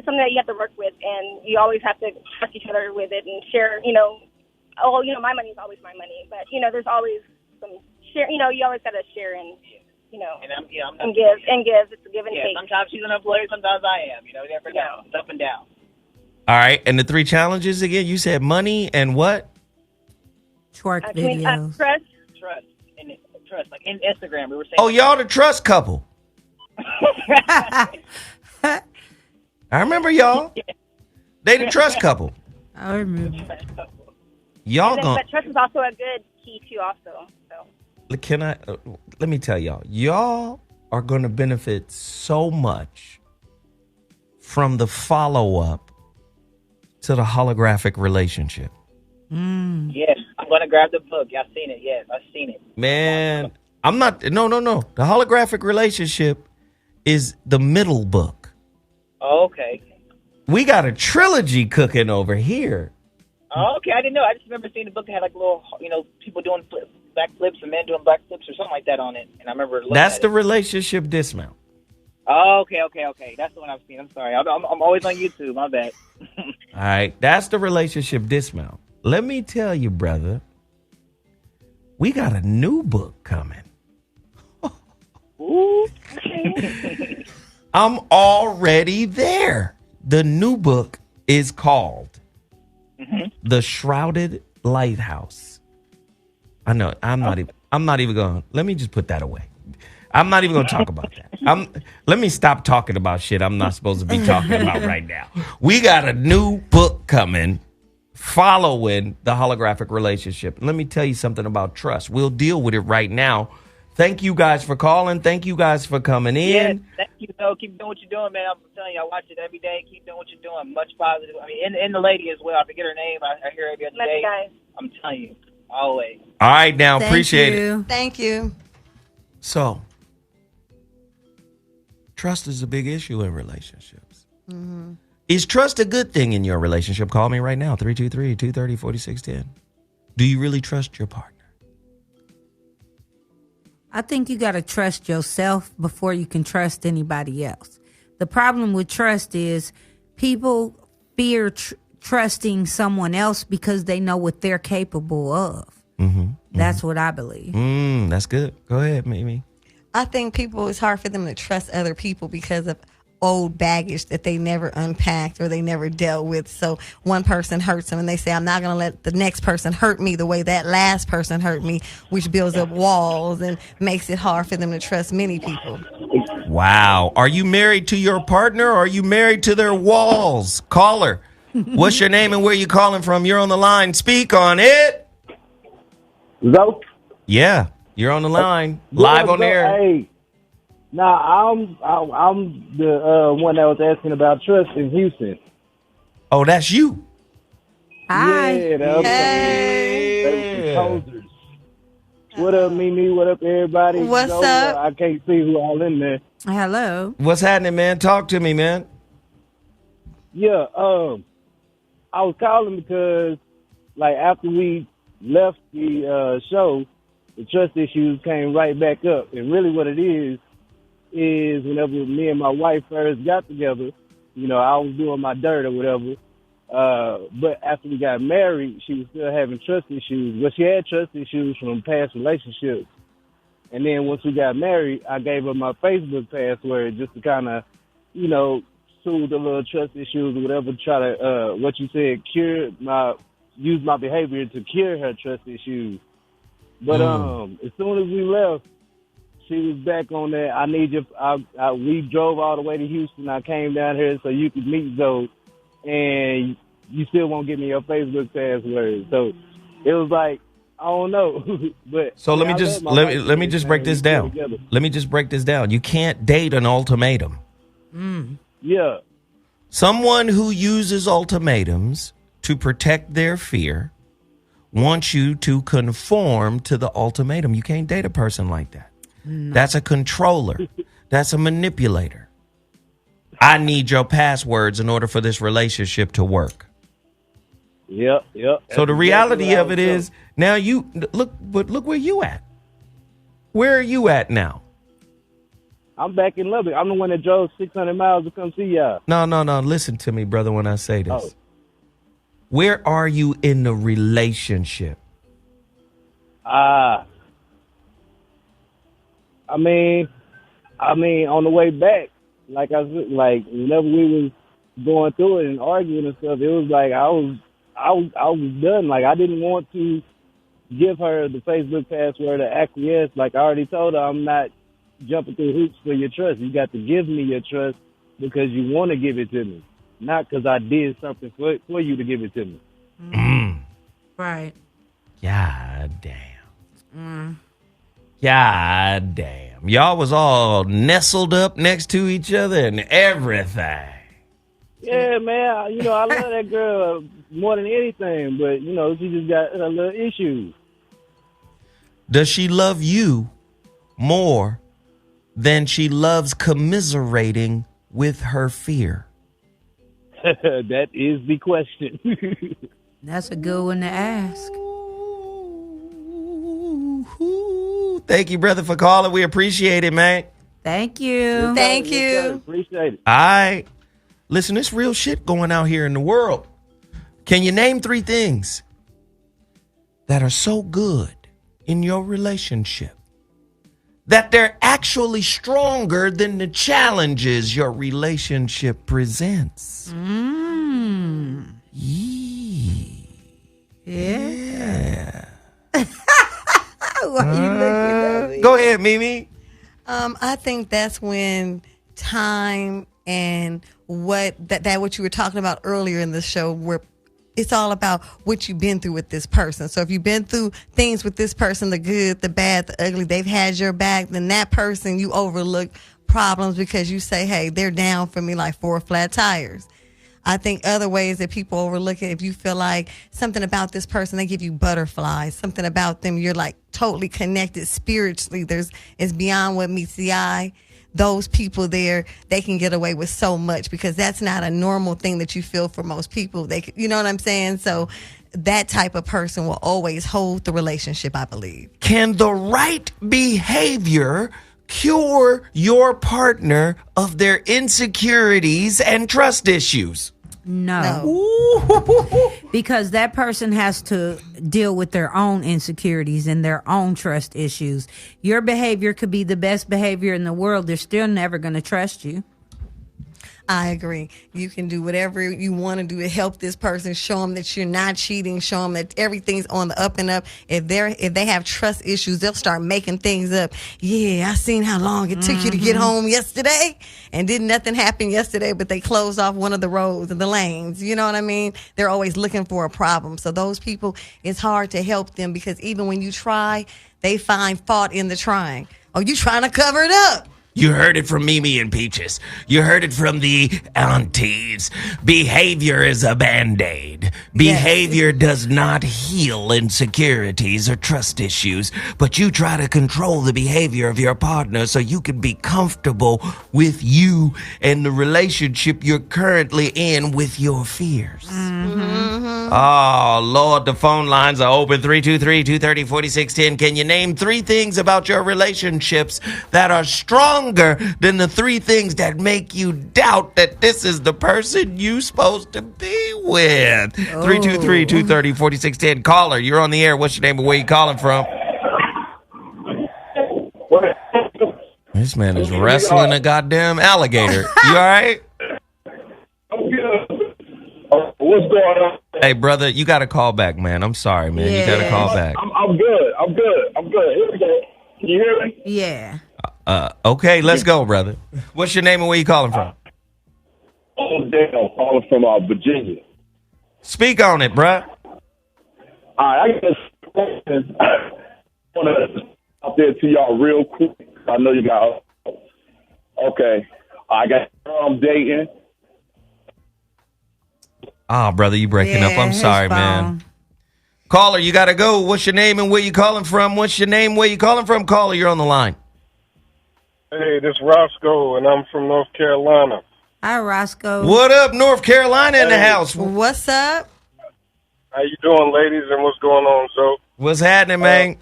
something that you have to work with, and you always have to trust each other with it and share. My money is always my money, but there's always some share. You always got to share and. And give. It's a give and take. Sometimes she's an employee, sometimes I am. Never know. It's up and down. All right, and the 3 challenges again. You said money and what? Twerk videos. Trust. And trust. Like in Instagram, we were saying. Oh, y'all the trust couple. I remember y'all. They the trust couple. I remember. Y'all But trust is also a good key too. Also, so. Let me tell y'all are going to benefit so much from the follow-up to the holographic relationship. Yes, I'm going to grab the book. Y'all seen it? Yes, I've seen it. Man, I'm not, no. The holographic relationship is the middle book. Oh, okay. We got a trilogy cooking over here. Oh, okay, I didn't know. I just remember seeing the book that had like little, people doing backflips and men doing backflips or something like that on it. And I remember looking That's at the it. relationship dismount. Oh, okay. That's the one I've seen. I'm sorry. I'm always on YouTube. My bad. All right, that's the relationship dismount. Let me tell you, brother, we got a new book coming. Ooh. I'm already there. The new book is called The Shrouded Lighthouse. I know. I'm not even going. Let me just put that away. I'm not even going to talk about that. Let me stop talking about shit I'm not supposed to be talking about right now. We got a new book coming following the holographic relationship. Let me tell you something about trust. We'll deal with it right now. Thank you guys for calling. Thank you guys for coming in. Yes, thank you. So keep doing what you're doing, man. I'm telling you, I watch it every day. Keep doing what you're doing. Much positive. I mean, and the lady as well. I forget her name. I hear her every other day. Guys. I'm telling you, always. All right, now. Appreciate it. Thank you. So, trust is a big issue in relationships. Mm-hmm. Is trust a good thing in your relationship? Call me right now, 323-230-4610. Do you really trust your partner? I think you got to trust yourself before you can trust anybody else. The problem with trust is people fear trusting someone else because they know what they're capable of. That's what I believe. That's good. Go ahead, Mimi. I think it's hard for them to trust other people because of old baggage that they never unpacked or they never dealt with. So one person hurts them and they say, I'm not going to let the next person hurt me the way that last person hurt me, which builds up walls and makes it hard for them to trust many people. Wow. Are you married to your partner or are you married to their walls? Caller, what's your name and where you calling from? You're on the line. Speak on it. Zo? Yeah, you're on the line. Live on air. Hey. Nah, I'm the one that was asking about trust in Houston. Oh, that's you. Hi. Yeah, that was the composers. What up, Mimi? What up, everybody? What's up? I can't see who all in there. Hello. What's happening, man? Talk to me, man. Yeah, I was calling because, like, after we left the show, the trust issues came right back up. And really what it is whenever me and my wife first got together, I was doing my dirt or whatever. But after we got married, she was still having trust issues. Well, she had trust issues from past relationships. And then once we got married, I gave her my Facebook password just to kind of, soothe the little trust issues or whatever, try to, what you said, use my behavior to cure her trust issues. But as soon as we left, she was back on that. I need you. We drove all the way to Houston. I came down here so you could meet Zoe, and you still won't give me your Facebook password. So it was like, I don't know. But so let me just break this down. Let me just break this down. You can't date an ultimatum. Yeah. Someone who uses ultimatums to protect their fear wants you to conform to the ultimatum. You can't date a person like that. No. That's a controller. That's a manipulator. I need your passwords in order for this relationship to work. Yep. So the reality of it is, now you look where you at. Where are you at now? I'm back in Lubbock. I'm the one that drove 600 miles to come see y'all. No. Listen to me, brother, when I say this. Where are you in the relationship? I mean, on the way back, like whenever we was going through it and arguing and stuff, it was like I was done. Like, I didn't want to give her the Facebook password or acquiesce. Like I already told her, I'm not jumping through hoops for your trust. You got to give me your trust because you want to give it to me, not because I did something for you to give it to me. Right. God damn. God damn. Y'all was all nestled up next to each other and everything. Yeah, man. I love that girl more than anything, but, she just got a little issues. Does she love you more than she loves commiserating with her fear? That is the question. That's a good one to ask. Thank you, brother, for calling. We appreciate it, man. Thank you. Thank you. Appreciate it. All right. Listen, it's real shit going out here in the world. Can you name 3 things that are so good in your relationship that they're actually stronger than the challenges your relationship presents? Yeah. Why are you looking at me? Go ahead, Mimi. I think that's when time and what you were talking about earlier in the show, where it's all about what you've been through with this person. So if you've been through things with this person, the good, the bad, the ugly, they've had your back, then that person, you overlook problems because you say, hey, they're down for me like 4 flat tires. I think other ways that people overlook it, if you feel like something about this person, they give you butterflies, something about them, you're like totally connected spiritually. It's beyond what meets the eye. Those people there, they can get away with so much because that's not a normal thing that you feel for most people. You know what I'm saying? So that type of person will always hold the relationship, I believe. Can the right behavior cure your partner of their insecurities and trust issues? No. Because that person has to deal with their own insecurities and their own trust issues. Your behavior could be the best behavior in the world. They're still never going to trust you. I agree. You can do whatever you want to do to help this person, show them that you're not cheating, show them that everything's on the up and up. If they have trust issues, they'll start making things up. Yeah, I seen how long it took you to get home yesterday, and didn't nothing happen yesterday, but they closed off one of the roads and the lanes. You know what I mean? They're always looking for a problem. So those people, it's hard to help them because even when you try, they find fault in the trying. Oh, you trying to cover it up. You heard it from Mimi and Peaches. You heard it from the aunties. Behavior is a Band-Aid. Behavior does not heal insecurities or trust issues, but you try to control the behavior of your partner so you can be comfortable with you and the relationship you're currently in with your fears. Oh, Lord, the phone lines are open. 323-230-4610. Can you name 3 things about your relationships that are stronger than the 3 things that make you doubt that this is the person you're supposed to be with? 323-230-4610. Caller, you're on the air. What's your name and where you calling from? What? This man is wrestling a goddamn alligator. You all right? What's going on? Hey, brother, you got to call back, man. I'm sorry, man. You got to call back. I'm good. Here we go. Can you hear me? Yeah. Okay, let's go, brother. What's your name and where you calling from? I'm Dale, calling from Virginia. Speak on it, bruh. I got a question. I want to out there to y'all real quick. I know you got. Okay, I got dating. Oh, brother, you breaking up. I'm sorry, man. Caller, you got to go. What's your name and where you calling from? What's your name, where you calling from? Caller, you're on the line. Hey, this is Roscoe, and I'm from North Carolina. Hi, Roscoe. What up, North Carolina in the house? What's up? How you doing, ladies, and what's going on, so? What's happening, man?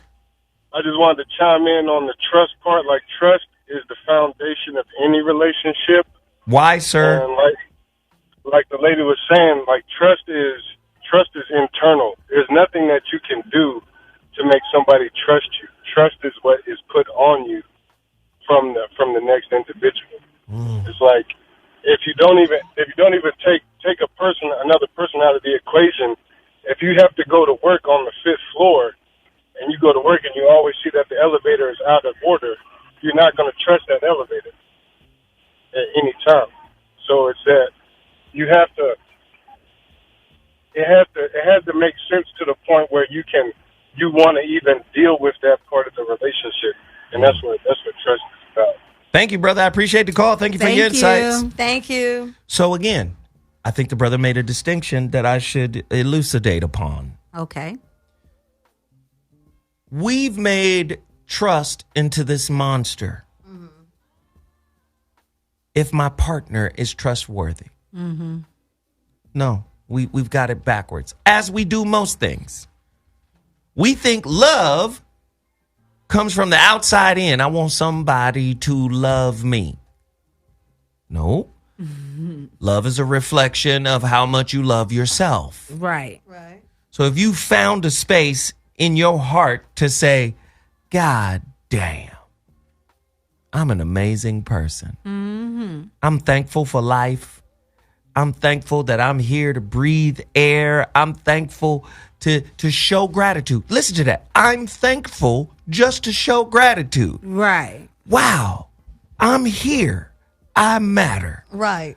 I just wanted to chime in on the trust part. Like, trust is the foundation of any relationship. Why, sir? And like the lady was saying, like, trust is internal. There's nothing that you can do to make somebody trust you. Trust is what is put on you from the next individual. It's like if you don't even take another person out of the equation, if you have to go to work on the 5th floor and you go to work and you always see that the elevator is out of order, you're not going to trust that elevator at any time. So it's that you have to. It has to make sense to the point where you want to even deal with that part of the relationship, and that's what trust is about. Thank you, brother. I appreciate the call. Thank you for your insights. Thank you. So again, I think the brother made a distinction that I should elucidate upon. Okay. We've made trust into this monster. Mm-hmm. If my partner is trustworthy. Mm-hmm. No, we've got it backwards, as we do most things. We think love comes from the outside in. I want somebody to love me. No. Mm-hmm. Love is a reflection of how much you love yourself. Right. So if you found a space in your heart to say, God damn, I'm an amazing person. Mm-hmm. I'm thankful for life. I'm thankful that I'm here to breathe air. I'm thankful to show gratitude. Listen to that. I'm thankful just to show gratitude. Right. Wow. I'm here. I matter. Right.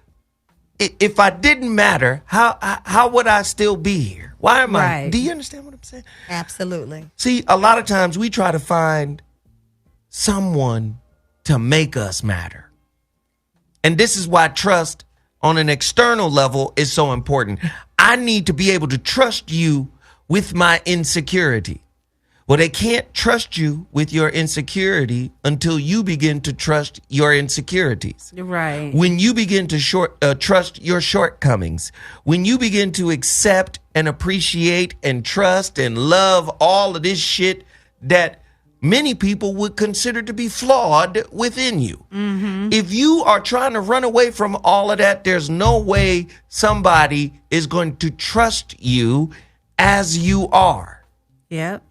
If I didn't matter, how would I still be here? Why am I? Do you understand what I'm saying? Absolutely. See, a lot of times we try to find someone to make us matter. And this is why trust on an external level is so important. I need to be able to trust you with my insecurity. Well, they can't trust you with your insecurity until you begin to trust your insecurities. Right. When you begin to trust your shortcomings, when you begin to accept and appreciate and trust and love all of this shit that many people would consider to be flawed within you. Mm-hmm. If you are trying to run away from all of that, there's no way somebody is going to trust you as you are. Yep.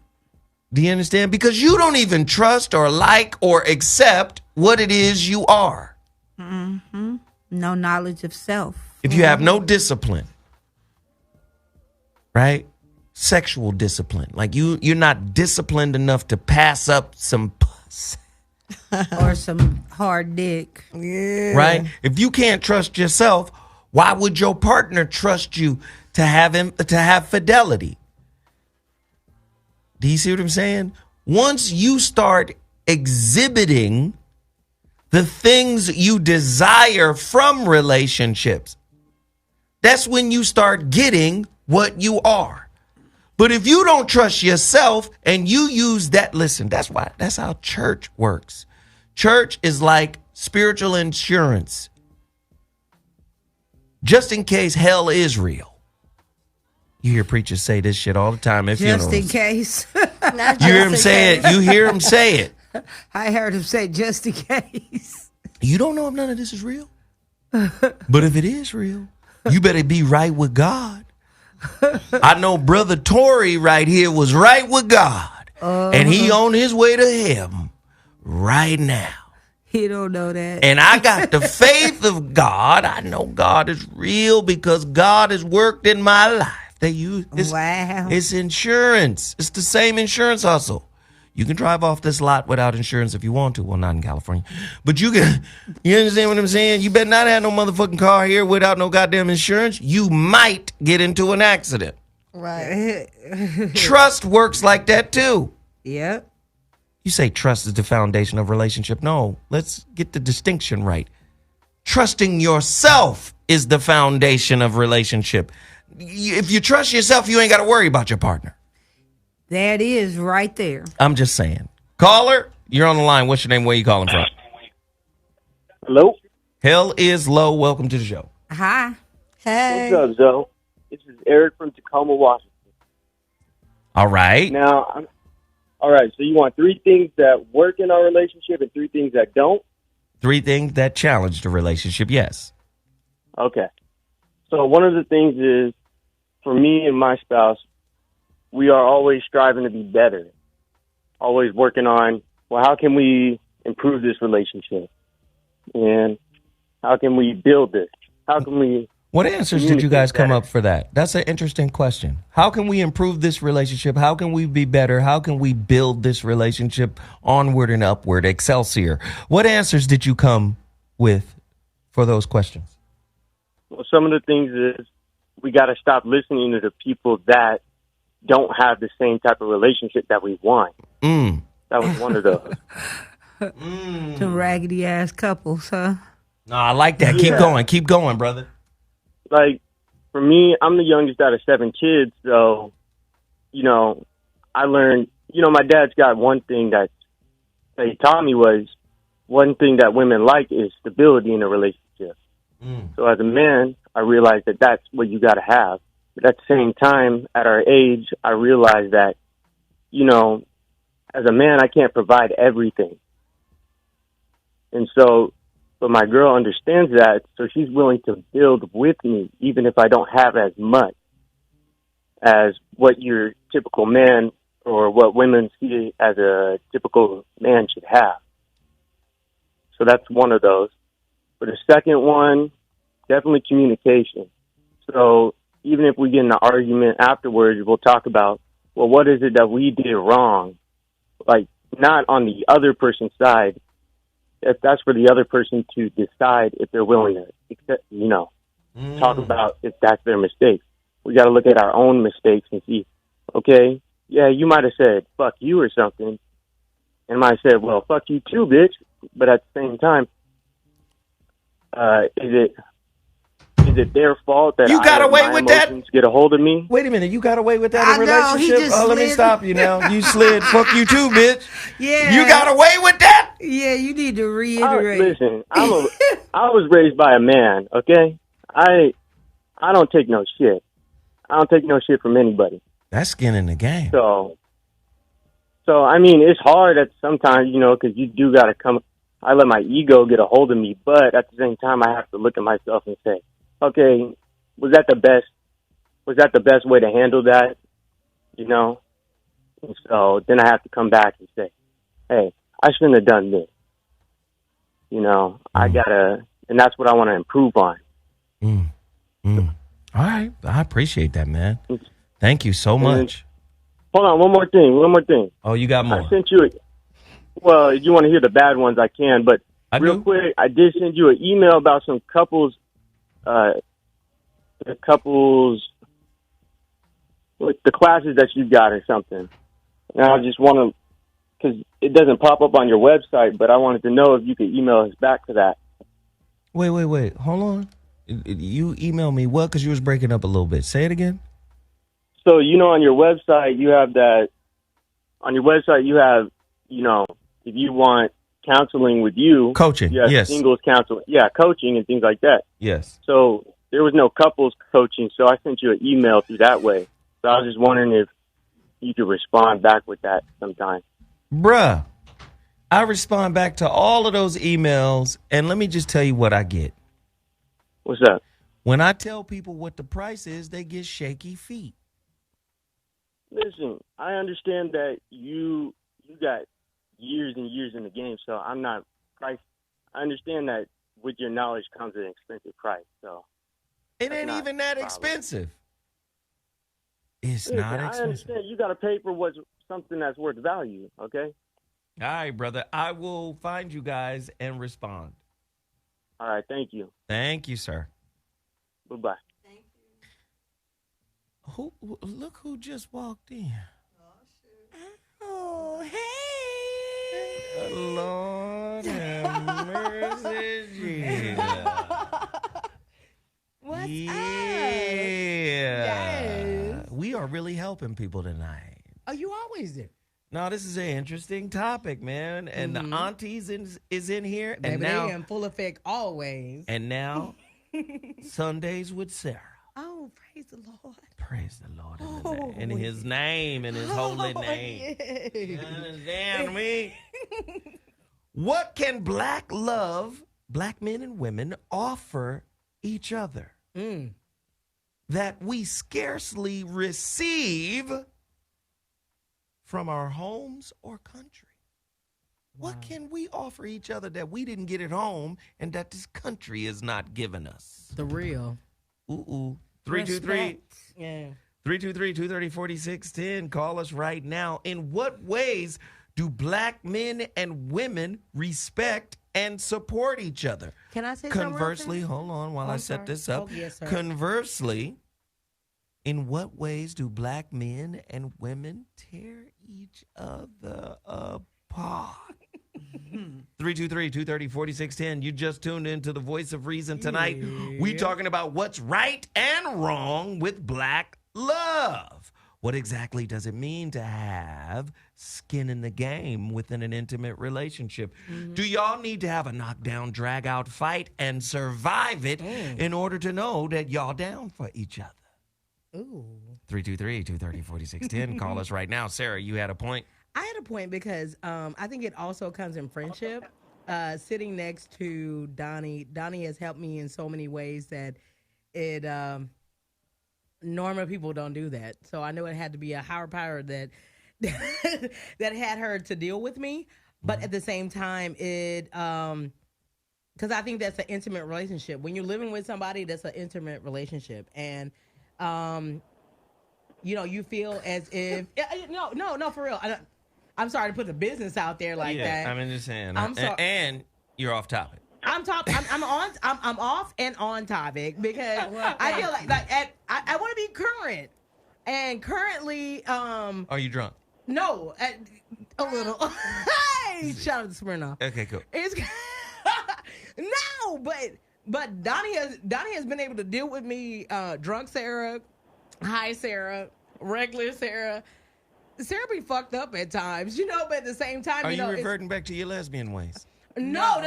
Do you understand? Because you don't even trust or like or accept what it is you are. Mm-hmm. No knowledge of self. If you have no discipline, right? Sexual discipline. Like you're not disciplined enough to pass up some puss. Or some hard dick. Yeah. Right? If you can't trust yourself, why would your partner trust you to have fidelity? Do you see what I'm saying? Once you start exhibiting the things you desire from relationships, that's when you start getting what you are. But if you don't trust yourself and you use that, listen, that's how church works. Church is like spiritual insurance. Just in case hell is real. You hear preachers say this shit all the time at funerals. Just in case. You hear him say it. You hear him say it. I heard him say just in case. You don't know if none of this is real. But if it is real, you better be right with God. I know Brother Tory right here was right with God. And he on his way to heaven right now. He don't know that. And I got the faith of God. I know God is real because God has worked in my life. They use it's insurance. It's the same insurance hustle. You can drive off this lot without insurance if you want to. Well, not in California. But you can, you understand what I'm saying? You better not have no motherfucking car here without no goddamn insurance. You might get into an accident. Right. Trust works like that too. Yep. You say trust is the foundation of relationship. No, let's get the distinction right. Trusting yourself is the foundation of relationship. If you trust yourself, you ain't got to worry about your partner. That is right there. I'm just saying. Caller, you're on the line. What's your name? Where you calling from? Hello? Hell is low. Welcome to the show. Hi. Hey. What's up, Zoe? This is Eric from Tacoma, Washington. All right. Now, all right, so you want 3 things that work in our relationship and 3 things that don't? 3 things that challenge the relationship, yes. Okay. So one of the things is, for me and my spouse, we are always striving to be better. Always working on, well, how can we improve this relationship? And how can we build this? How can we... What answers did you guys come up for that? That's an interesting question. How can we improve this relationship? How can we be better? How can we build this relationship onward and upward? Excelsior. What answers did you come with for those questions? Well, some of the things is we got to stop listening to the people that don't have the same type of relationship that we want. That was one of those. Some raggedy ass couples, huh? No, I like that. Yeah. Keep going, brother. Like, for me, I'm the youngest out of 7 kids, so, I learned, my dad's got one thing that he taught me was one thing that women like is stability in a relationship. So as a man, I realized that that's what you got to have. But at the same time, at our age, I realized that, as a man, I can't provide everything. And so, but my girl understands that, so she's willing to build with me, even if I don't have as much as what your typical man or what women see as a typical man should have. So that's one of those. For the second one, definitely communication. So even if we get in an argument afterwards, we'll talk about, well, what is it that we did wrong? Like, not on the other person's side. If that's for the other person to decide if they're willing to accept, talk about if that's their mistake. We got to look at our own mistakes and see, okay, yeah, you might have said, fuck you or something. And might have said, well, fuck you too, bitch. But at the same time, is it their fault that you got away with that? Get a hold of me? Wait a minute, you got away with that in a know, relationship? Let me stop you now. You slid. Fuck you too, bitch. Yeah. You got away with that? Yeah, you need to reiterate. Listen, I was raised by a man. Okay, I don't take no shit. I don't take no shit from anybody. That's skin in the game. So I mean, it's hard at sometimes, because you do got to come. I let my ego get a hold of me, but at the same time, I have to look at myself and say, okay, was that the best way to handle that? And so then I have to come back and say, hey, I shouldn't have done this. I gotta, and that's what I want to improve on. All right. I appreciate that, man. Thank you so much. Hold on, one more thing. Oh, you got more? I sent you well, if you want to hear the bad ones, I can, but real quick, I did send you an email about some couples, like the classes that you got or something. And I just want to, because it doesn't pop up on your website, but I wanted to know if you could email us back to that. Wait. Hold on. You emailed me what? Because you was breaking up a little bit. Say it again. So, on your website, you have that. On your website, you have, if you want counseling with you. Coaching, yes. Singles counseling. Yeah, coaching and things like that. Yes. So there was no couples coaching, so I sent you an email through that way. So I was just wondering if you could respond back with that sometime. Bruh, I respond back to all of those emails, and let me just tell you what I get. What's up? When I tell people what the price is, they get shaky feet. Listen, I understand that you got years and years in the game, so I'm not price I understand that with your knowledge comes an expensive price. So it ain't even that expensive. It's not I expensive. understand you got to pay for what's something that's worth value. Okay. All right, brother. I will find you guys and respond. All right. Thank you. Thank you, sir. Bye-bye. Look who just walked in. Oh, hey. Lord have mercy, Jesus. What's up? Yes. We are really helping people tonight. Oh, you always do. No, this is an interesting topic, man. And the aunties is in here. Baby, and now, they in full effect always. And now, Sundays with Sarah. Oh, praise the Lord. Praise the Lord in his name, in his holy name. Yes. You understand me? What can black men and women offer each other that we scarcely receive from our homes or country? Wow. What can we offer each other that we didn't get at home and that this country is not giving us? The real. 323. Yeah. 323-230-4610. Call us right now. In what ways do black men and women respect and support each other? Can I say Conversely, something? hold on while I set this up. Oh, yes, sir. Conversely, in what ways do black men and women tear each other apart? 323-230-4610. You just tuned into the Voice of Reason tonight. Yeah. We talking about what's right and wrong with black love. What exactly does it mean to have skin in the game within an intimate relationship? Do y'all need to have a knockdown, drag-out fight and survive it in order to know that y'all down for each other? 323-230-4610. Call us right now. Sarah, you had a point? I had a point because I think it also comes in friendship. Sitting next to Donnie has helped me in so many ways that it normal people don't do that. So I know it had to be a higher power that that had her to deal with me. But at the same time, it because I think that's an intimate relationship. When you're living with somebody, that's an intimate relationship, and you feel as if no, for real. I'm sorry to put the business out there like that. I'm just saying. I'm sorry. And you're off topic. I'm off and on topic because I feel like I want to be current, and currently. Are you drunk? No, a little. Hey, shout out to Smirnoff. Okay, cool. It's no, but Donnie has been able to deal with me, drunk Sarah, high Sarah, regular Sarah. Sarah be fucked up at times, but at the same time, Are you reverting back to your lesbian ways? No.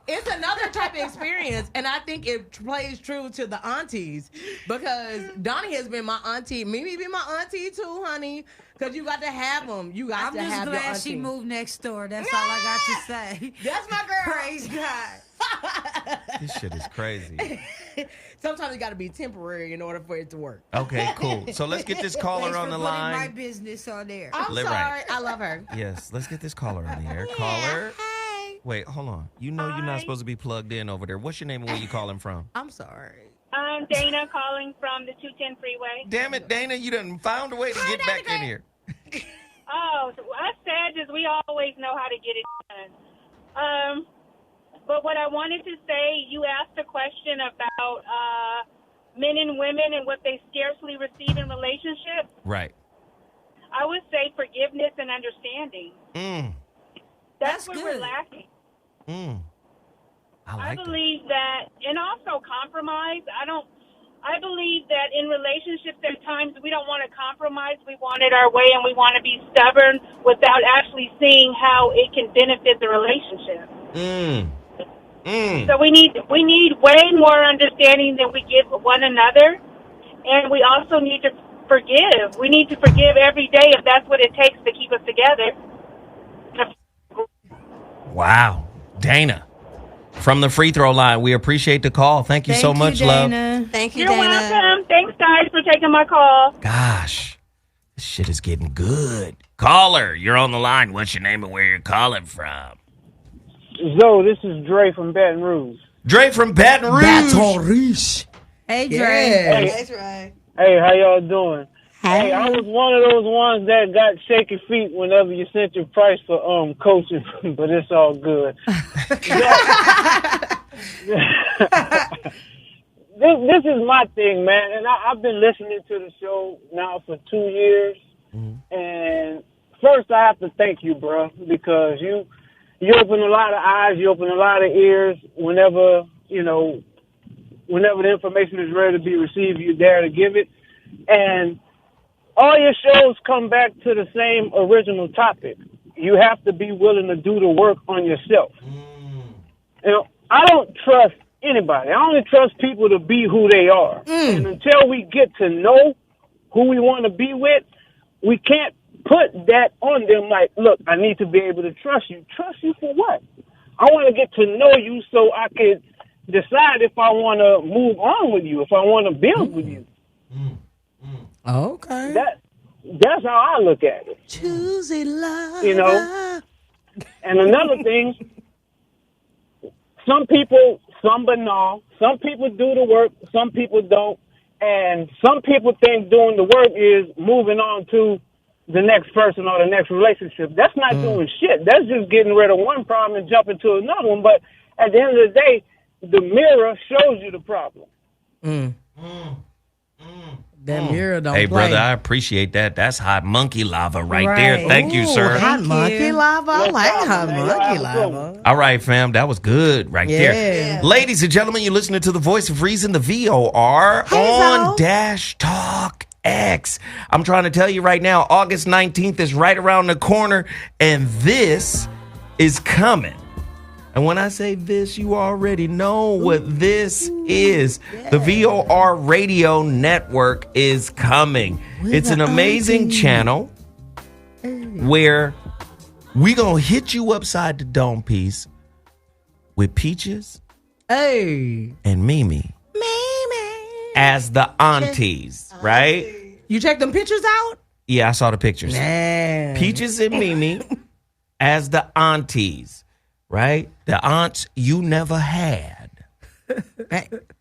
It's another type of experience, and I think it plays true to the aunties because Donnie has been my auntie. Mimi be my auntie too, honey. Because you got to have them. You got to have your auntie. I'm just glad she moved next door. That's all I got to say. That's my girl. Praise God. This shit is crazy. Sometimes it got to be temporary in order for it to work. Okay, cool. So let's get this caller on the line. My business on there. I'm sorry. Right. I love her. Yes, let's get this caller on the air. Caller. Hey. Wait, hold on. You know you're not supposed to be plugged in over there. What's your name and where you calling from? I'm sorry. I'm Dana calling from the 210 freeway. Damn it, Dana, you done found a way to get back in here. Oh, so us Sages, we always know how to get it done. But what I wanted to say, you asked a question about men and women and what they scarcely receive in relationships. Right. I would say forgiveness and understanding. That's what we're lacking. I believe that, and also compromise. I believe that in relationships, at times we don't want to compromise. We want it our way, and we want to be stubborn without actually seeing how it can benefit the relationship. So we need way more understanding than we give one another, and we also need to forgive. We need to forgive every day if that's what it takes to keep us together. Wow, Dana. From the free throw line, we appreciate the call. Thank you so much, Dana. love. Thank you, You're welcome. Thanks, guys, for taking my call. Gosh, this shit is getting good. Caller, you're on the line. What's your name and where you're calling from? Zo, this is Dre from Baton Rouge. Dre from Baton Rouge. Baton Rouge. Hey, Dre. Hey, Dre. Hey, how y'all doing? Hey, I was one of those ones that got shaky feet whenever you sent your price for coaching, but it's all good. This is my thing, man, and I've been listening to the show now for 2 years. And first, I have to thank you, bro, because you open a lot of eyes, you open a lot of ears. Whenever the information is ready to be received, you're there to give it. And all your shows come back to the same original topic. You have to be willing to do the work on yourself. I don't trust anybody. I only trust people to be who they are. And until we get to know who we want to be with, we can't put that on them like, look, I need to be able to trust you. Trust you for what? I want to get to know you so I can decide if I want to move on with you, if I want to build with you. Okay. That's how I look at it. Choosy love. And another thing, some people, some banal, some people do the work, some people don't. And some people think doing the work is moving on to the next person or the next relationship. That's not doing shit. That's just getting rid of one problem and jumping to another one. But at the end of the day, the mirror shows you the problem. That mirror don't Hey, play. brother, I appreciate that. That's hot monkey lava right there. Thank you, sir. Hot monkey lava. I like hot monkey lava. All right, fam. That was good right there. Yeah. Ladies and gentlemen, you're listening to the voice of reason, the VOR, on Dash Talk X. I'm trying to tell you right now, August 19th is right around the corner, and this is coming. And when I say this, you already know what this is. The VOR Radio Network is coming. It's an amazing channel where we gonna hit you upside the dome piece with Peaches and Mimi as the aunties, right? You check them pictures out? Yeah, I saw the pictures. Man. Peaches and Mimi as the aunties. Right? The aunts you never had.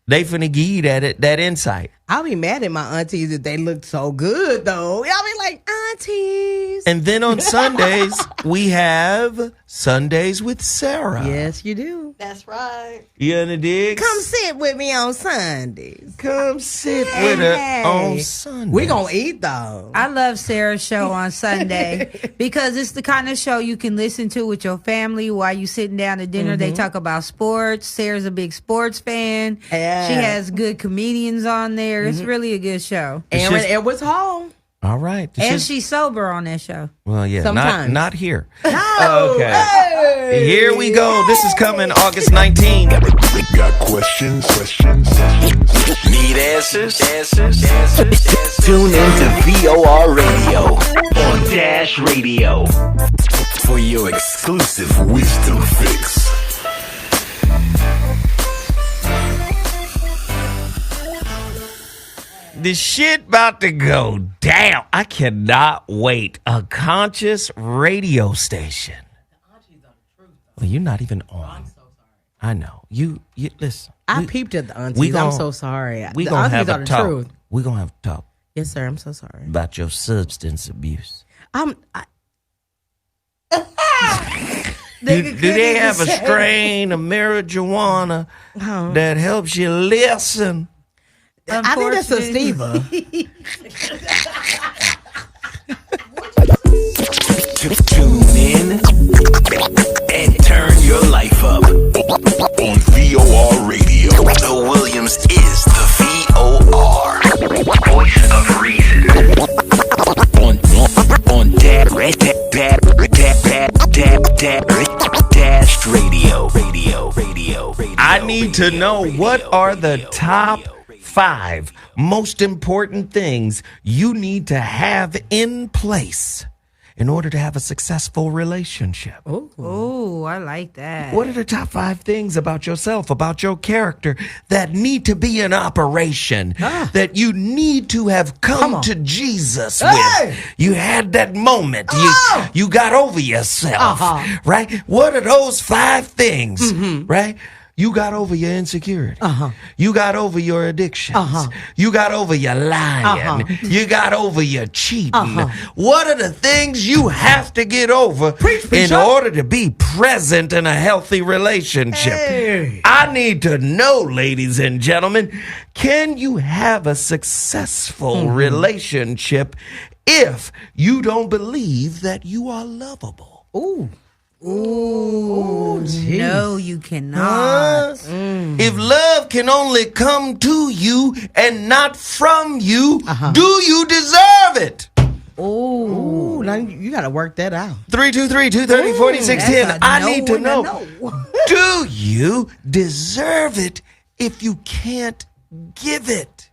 They finna give you that insight. I'll be mad at my aunties if they look so good, though. I'll be like, aunties. And then on Sundays, we have Sundays with Sarah. Yes, you do. That's right. You in the dig? Come sit with me on Sundays. Come sit with her on Sundays. We gonna eat, though. I love Sarah's show on Sunday because it's the kind of show you can listen to with your family while you sitting down at dinner. They talk about sports. Sarah's a big sports fan. Yeah. She has good comedians on there. It's really a good show. And it was home. All right. And she's sober on that show. Well, yeah, Sometimes. not here. No. Okay. Hey. Here we go. This is coming August 19th. Got questions? Need answers? Tune in to VOR Radio on Dash Radio for your exclusive wisdom fix. The shit about to go down. I cannot wait. A conscious radio station. Well, you're not even on. I'm so sorry. I know. You listen. I peeped at the aunties. I'm so sorry. We The gonna aunties have are a the talk. truth. We gonna have a talk Yes, sir. I'm so sorry. about your substance abuse. Do they have a strain of marijuana that helps you listen? I think that's Sativa. Tune in and turn your life up on VOR Radio. The Williams is the VOR voice of reason on Dash Radio. I need to know what are the top 5 most important things you need to have in place in order to have a successful relationship? Oh, I like that. What are the top 5 things about yourself, about your character, that need to be in operation, that you need to have come to Jesus with? You had that moment. You got over yourself, right? What are those 5 things, right? You got over your insecurity. You got over your addictions. You got over your lying. You got over your cheating. What are the things you have to get over in order to be present in a healthy relationship? I need to know, ladies and gentlemen, can you have a successful relationship if you don't believe that you are lovable? Ooh, no, you cannot. If love can only come to you and not from you, do you deserve it? Ooh, now you got to work that out. 323-230-4610. I need to know. Do you deserve it if you can't give it?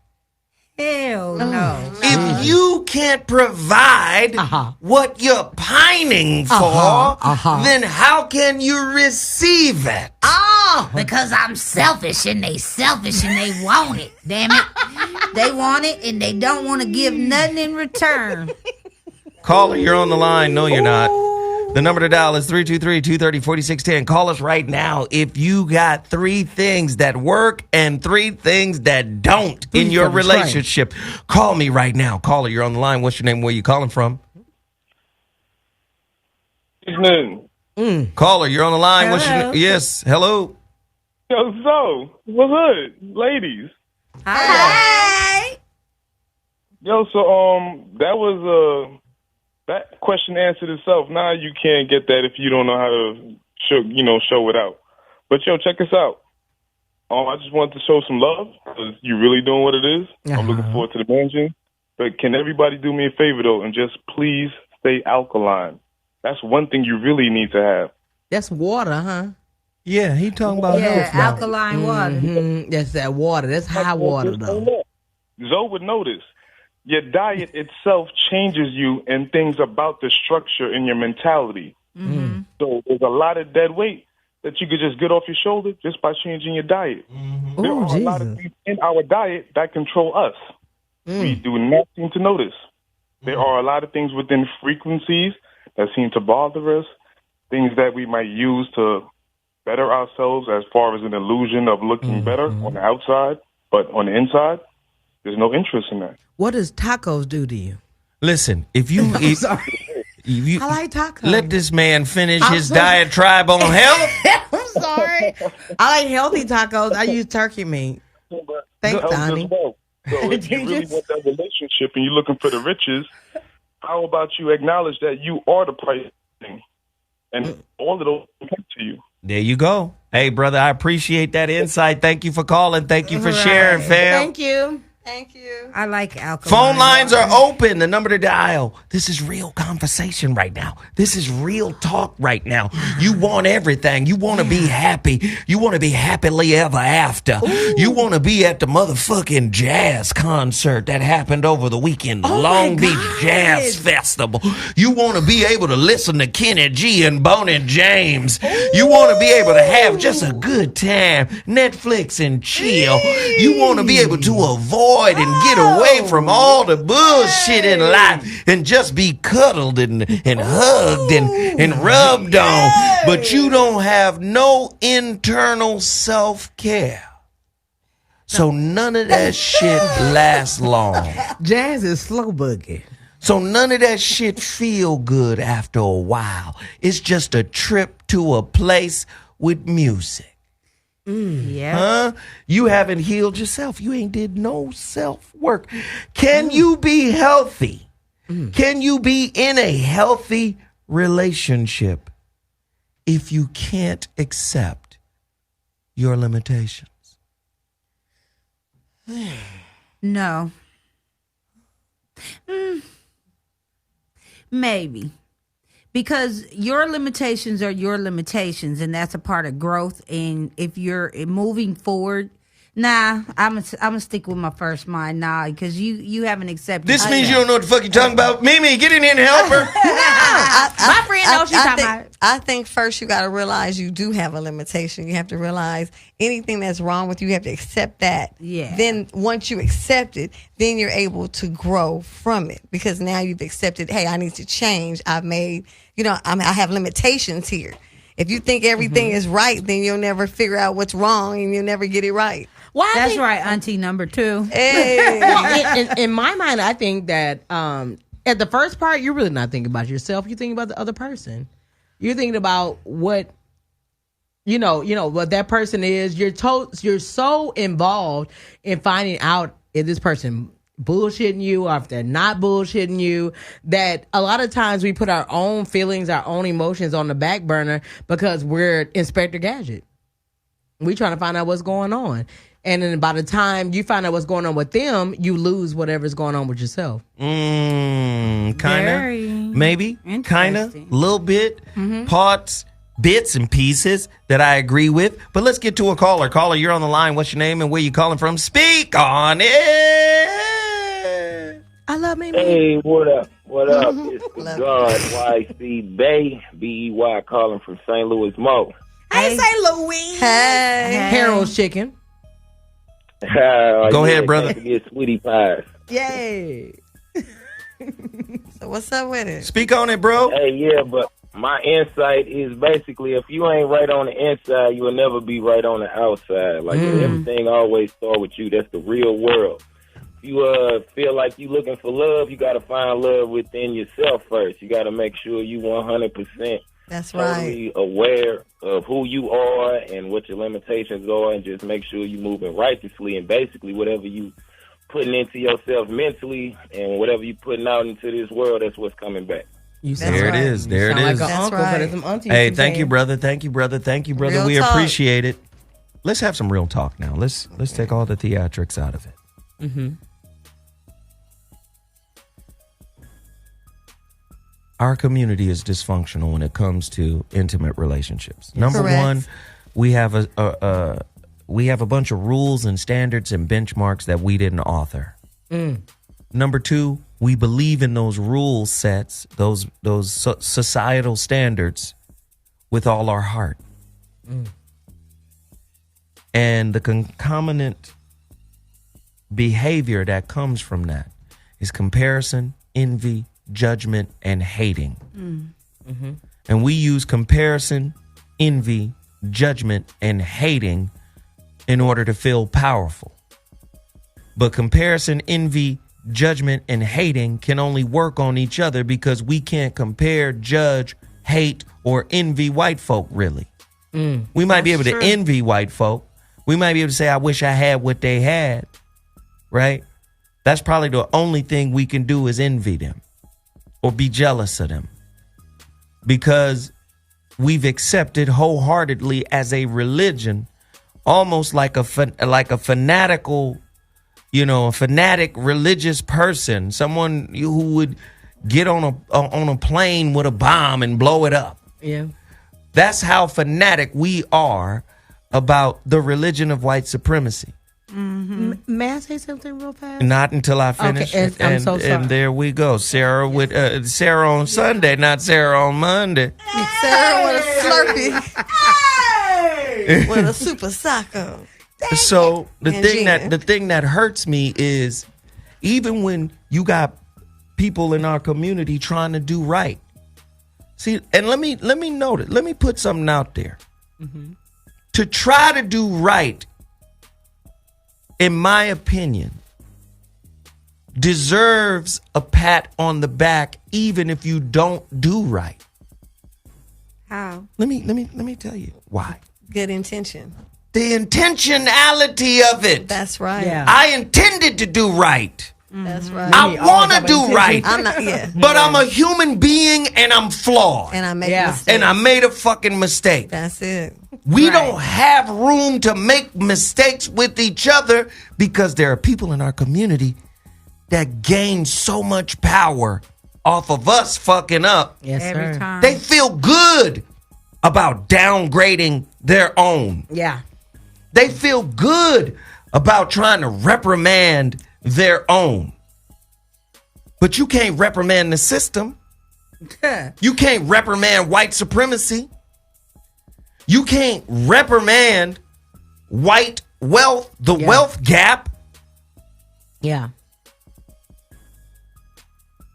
Hell no. If you can't provide what you're pining for, then how can you receive it? Because I'm selfish and they want it. Damn it. They want it and they don't want to give nothing in return. Caller, you're on the line. No, you're not. The number to dial is 323-230-4610. Call us right now if you got 3 things that work and 3 things that don't in your relationship. Call me right now. Caller, you're on the line. What's your name? Where you calling from? Evening. Caller, you're on the line. What's your name? Yes. Hello. Yo, so, what's good, ladies? Hi. Yo, so, that was, that question answered itself. Now you can't get that if you don't know how to show it out. But yo, check us out. I just wanted to show some love because you're really doing what it is. I'm looking forward to the managing. But can everybody do me a favor though and just please stay alkaline? That's one thing you really need to have. That's water, huh? Yeah, he talking about health now. Alkaline water. That's that water. That's high water though. Zoe would notice. Your diet itself changes you and things about the structure in your mentality. So there's a lot of dead weight that you could just get off your shoulder just by changing your diet. There are a lot of things in our diet that control us. We do not seem to notice. There are a lot of things within frequencies that seem to bother us, things that we might use to better ourselves as far as an illusion of looking better on the outside, but on the inside, there's no interest in that. What does tacos do to you? Listen, if you eat, I like tacos. Let this man finish his diatribe on health. I'm sorry. I like healthy tacos. I use turkey meat. Thanks, Donnie. So if you really want that relationship and you're looking for the riches, how about you acknowledge that you are the price thing, and all of those come to you. There you go. Hey, brother, I appreciate that insight. Thank you for calling. Thank you for sharing, fam. Thank you. Thank you. I like alcohol. Phone lines are open. The number to dial. This is real conversation right now. This is real talk right now. You want everything. You want to be happy. You want to be happily ever after. You want to be at the motherfucking jazz concert that happened over the weekend, the Long Beach Jazz Festival. You want to be able to listen to Kenny G and Boney James. You want to be able to have just a good time, Netflix and chill. You want to be able to avoid and get away from all the bullshit in life and just be cuddled and hugged and rubbed on. But you don't have no internal self-care. So none of that shit lasts long. Jazz is slow boogie. So none of that shit feel good after a while. It's just a trip to a place with music. Yeah. You haven't healed yourself. You ain't did no self-work. Can you be healthy? Can you be in a healthy relationship if you can't accept your limitations? No. Maybe. Because your limitations are your limitations, and that's a part of growth. And if you're moving forward, Nah, I'm gonna stick with my first mind. Nah, because you haven't accepted. This means you don't know what the fuck you're talking about. Mimi, get in here and help her. My friend knows she's talking about. I think first you got to realize you do have a limitation. You have to realize anything that's wrong with you, you have to accept that. Yeah. Then once you accept it, then you're able to grow from it because now you've accepted, hey, I need to change. I've made, I have limitations here. If you think everything is right, then you'll never figure out what's wrong and you'll never get it right. That's right, Auntie number 2. Hey. Well, in my mind, I think that at the first part, you're really not thinking about yourself. You're thinking about the other person. You're thinking about what what that person is. You're so involved in finding out if this person bullshitting you or if they're not bullshitting you that a lot of times we put our own feelings, our own emotions on the back burner because we're Inspector Gadget. We trying to find out what's going on. And then by the time you find out what's going on with them, you lose whatever's going on with yourself. Kinda. Maybe. Kinda. Little bit. Parts, bits and pieces that I agree with. But let's get to a caller. Caller, you're on the line. What's your name and where you calling from? Speak on it. I love me. Hey, what up? What up? It's the God, YC Bay, BEY, calling from St. Louis, Mo. Hey, St. Louis. Hey. Harold's chicken. Go ahead, brother. Get sweetie pies. Yay. So what's up with it? Speak on it, bro. Hey, yeah, but my insight is basically if you ain't right on the inside, you will never be right on the outside. Like everything always start with you. That's the real world. If you feel like you looking for love, you got to find love within yourself first. You got to make sure you 100%. That's totally aware of who you are and what your limitations are, and just make sure you're moving righteously. And basically, whatever you putting into yourself mentally and whatever you putting out into this world, that's what's coming back. There it is. There it is. Hey, thank you, brother. Thank you, brother. Thank you, brother. We appreciate it. Let's have some real talk now. Let's take all the theatrics out of it. Our community is dysfunctional when it comes to intimate relationships. Number one, we have a bunch of rules and standards and benchmarks that we didn't author. Number two, we believe in those rule sets, those societal standards with all our heart. And the concomitant behavior that comes from that is comparison, envy, judgment, and hating. And we use comparison, envy, judgment, and hating in order to feel powerful. But comparison, envy, judgment, and hating can only work on each other because we can't compare, judge, hate, or envy white folk, really. We might be able to envy white folk. We might be able to say, I wish I had what they had, right? That's probably the only thing we can do is envy them or be jealous of them, because we've accepted wholeheartedly as a religion, almost like a fanatical, a fanatic religious person, someone who would get on a plane with a bomb and blow it up. Yeah. That's how fanatic we are about the religion of white supremacy. May I say something real fast? Not until I finish. Okay, I'm so sorry. And there we go. Sarah with Sarah on Sunday, not Sarah on Monday. Sarah with a Slurpee. With a super soccer. So the thing that hurts me is even when you got people in our community trying to do right. See, and let me note it. Let me put something out there. To try to do right, in my opinion, deserves a pat on the back, even if you don't do right. How? Let me tell you why. Good intention. The intentionality of it. That's right. Yeah. I intended to do right. That's right. I want to do right. I'm not, but I'm a human being and I'm flawed. And I make mistakes. And I made a fucking mistake. That's it. We don't have room to make mistakes with each other because there are people in our community that gain so much power off of us fucking up. Yes, Every sir. time. They feel good about downgrading their own. Yeah. They feel good about trying to reprimand their own. But you can't reprimand the system. You can't reprimand white supremacy. You can't reprimand white wealth, the wealth gap. Yeah.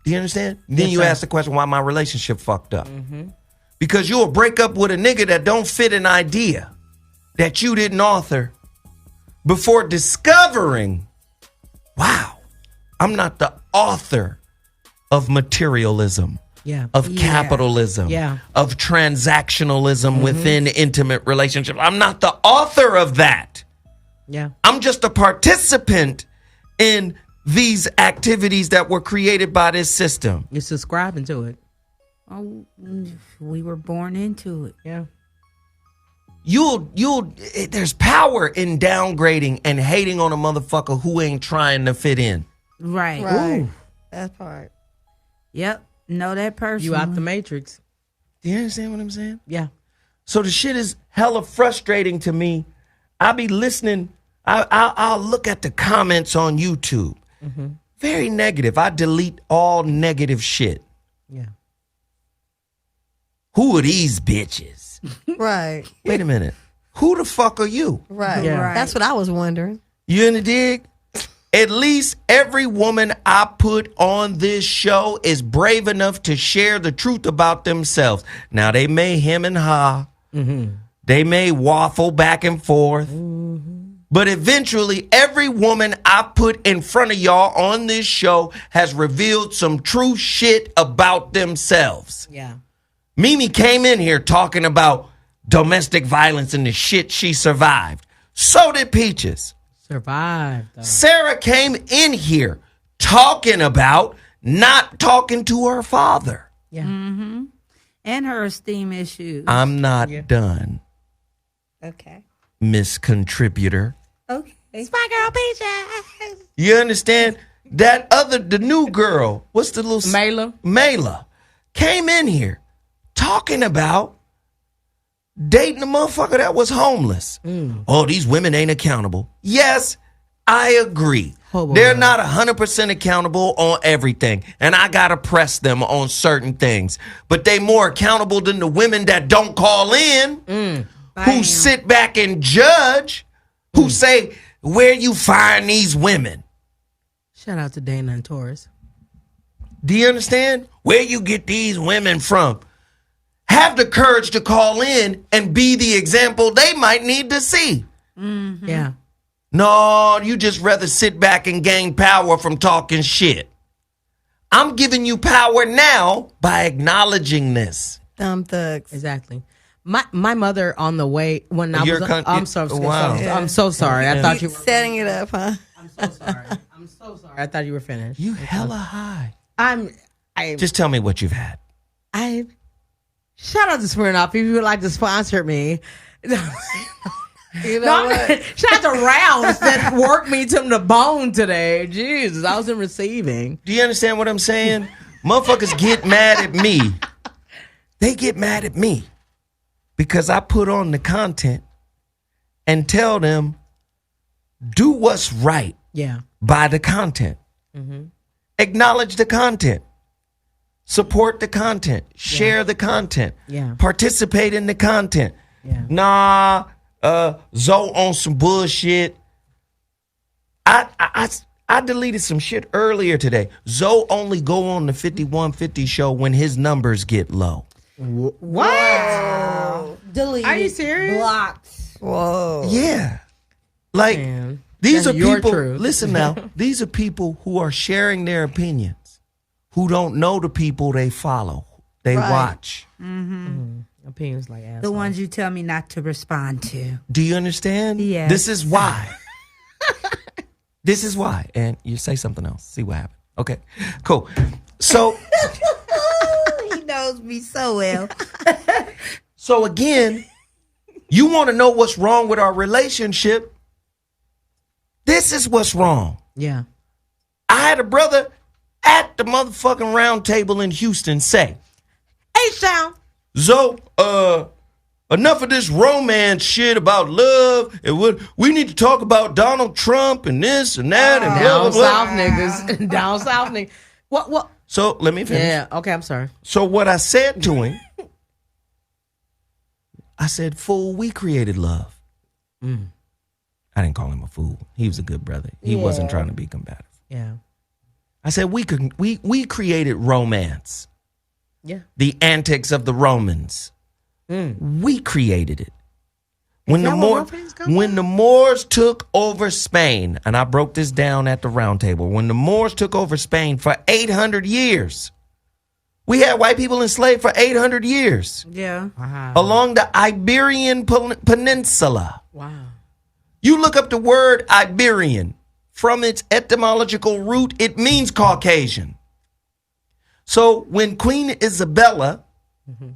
Do you understand? Then you ask the question, why my relationship fucked up? Because you'll break up with a nigga that don't fit an idea that you didn't author before discovering, wow, I'm not the author of materialism, of capitalism, of transactionalism within intimate relationships. I'm not the author of that. Yeah. I'm just a participant in these activities that were created by this system. You're subscribing to it. Oh, we were born into it. Yeah. There's power in downgrading and hating on a motherfucker who ain't trying to fit in. Right. Right. That part. Yep. Know that person. You out the matrix. Do you understand what I'm saying? Yeah. So the shit is hella frustrating to me. I'll be listening. I'll look at the comments on YouTube. Very negative. I delete all negative shit. Yeah. Who are these bitches? Right. Wait a minute. Who the fuck are you? Right. That's what I was wondering. You in the dig? At least every woman I put on this show is brave enough to share the truth about themselves. Now, they may hem and ha. They may waffle back and forth. But eventually, every woman I put in front of y'all on this show has revealed some true shit about themselves. Yeah. Mimi came in here talking about domestic violence and the shit she survived. So did Peaches. Survived. Sarah came in here talking about not talking to her father. Yeah. And her esteem issues. I'm not done, Okay. Miss Contributor. Okay. Spy Girl Peaches. You understand? The new girl, what's the little... Mayla came in here talking about dating a motherfucker that was homeless. Oh, these women ain't accountable. Yes, I agree. They're not 100% accountable on everything. And I got to press them on certain things. But they more accountable than the women that don't call in, who sit back and judge, who say, where you find these women? Shout out to Dana and Taurus. Do you understand? Where you get these women from? Have the courage to call in and be the example they might need to see. Yeah. No, you just rather sit back and gain power from talking shit. I'm giving you power now by acknowledging this. Dumb thugs. Exactly. My mother on the way when I was I'm so sorry. Wow. I'm so sorry. I thought you were setting it up, huh? I'm so sorry. I'm so sorry. I thought you were finished. You hella high. I Just tell me what you've had. Shout out to Smirnoff if you would like to sponsor me. You know what? Shout out to Rouse that worked me to the bone today. Jesus, I was in receiving. Do you understand what I'm saying? Motherfuckers get mad at me. They get mad at me because I put on the content and tell them, do what's right by the content. Acknowledge the content. Support the content. Share the content. Participate in the content. Nah, Zoe on some bullshit. I deleted some shit earlier today. Zoe only go on the 5150 show when his numbers get low. What? Wow. Deleted. Are you serious? Blocked. Whoa. Yeah. Like, these That's are your people, truth. listen now, these are people who are sharing their opinions, who don't know the people they follow, they watch. Opinions like assholes. The ones you tell me not to respond to. Do you understand? Yes. This is why. This is why. And you say something else. See what happens. Okay, cool. So. He knows me so well. So again, you want to know what's wrong with our relationship? This is what's wrong. Yeah. I had a brother at the motherfucking round table in Houston say, H-Town. Zoe, Enough of this romance shit about love. And we need to talk about Donald Trump and this and that and blah, blah, Down blah. south niggas. Down south niggas. What? So let me finish. Yeah, okay, I'm sorry. So what I said to him, I said, fool, we created love. I didn't call him a fool. He was a good brother. He wasn't trying to be combative. Yeah. I said, we created romance. Yeah. The antics of the Romans. We created it. When the Moors took over Spain, and I broke this down at the round table, when the Moors took over Spain for 800 years, we had white people enslaved for 800 years. Yeah. Wow. Along the Iberian Peninsula. Wow. You look up the word Iberian. From its etymological root, it means Caucasian. So when Queen Isabella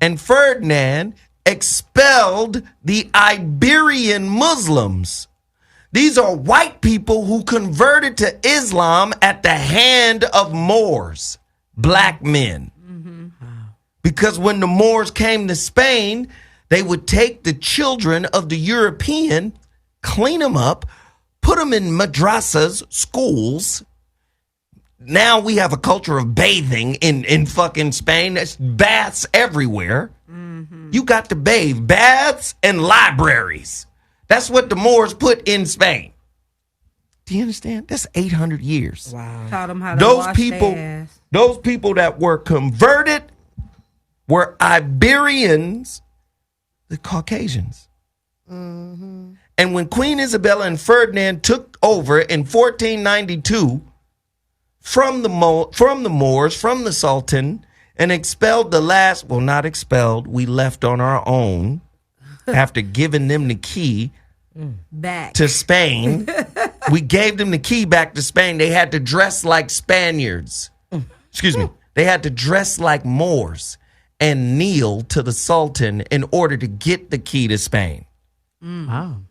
and Ferdinand expelled the Iberian Muslims, these are white people who converted to Islam at the hand of Moors, black men. Because when the Moors came to Spain, they would take the children of the European, clean them up, put them in madrasas, schools. Now we have a culture of bathing in fucking Spain. There's baths everywhere. You got to bathe. Baths and libraries. That's what the Moors put in Spain. Do you understand? That's 800 years. Wow. Taught them how to wash their ass. Those people that were converted were Iberians, the Caucasians. And when Queen Isabella and Ferdinand took over in 1492 from the Moors, from the Sultan, and expelled the last, well, not expelled, we left on our own after giving them the key back to Spain. We gave them the key back to Spain. They had to dress like Spaniards. Excuse me. They had to dress like Moors and kneel to the Sultan in order to get the key to Spain. Wow.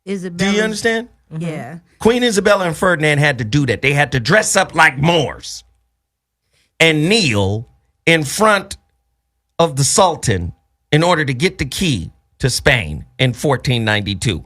Isabella. Do you understand? Yeah. Queen Isabella and Ferdinand had to do that. They had to dress up like Moors and kneel in front of the Sultan in order to get the key to Spain in 1492.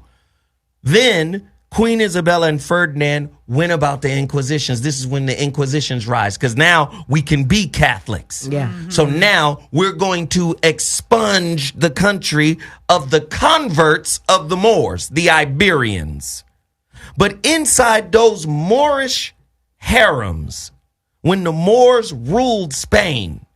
Then Queen Isabella and Ferdinand went about the Inquisitions. This is when the Inquisitions rise, because now we can be Catholics. Yeah. So now we're going to expunge the country of the converts of the Moors, the Iberians. But inside those Moorish harems, when the Moors ruled Spain,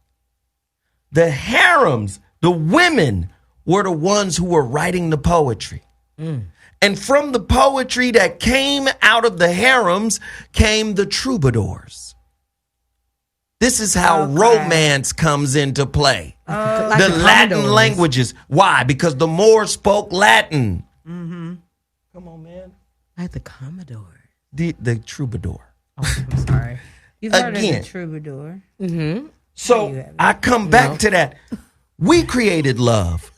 the harems, the women, were the ones who were writing the poetry. And from the poetry that came out of the harems came the troubadours. This is how romance comes into play. Like the Latin Commodores. languages. Why? Because the Moors spoke Latin. Mm-hmm. Come on, man. Like the Commodore. The troubadour. Oh, I'm sorry. You've heard of Again. the troubadour. Mm-hmm. So I come back to that. We created love.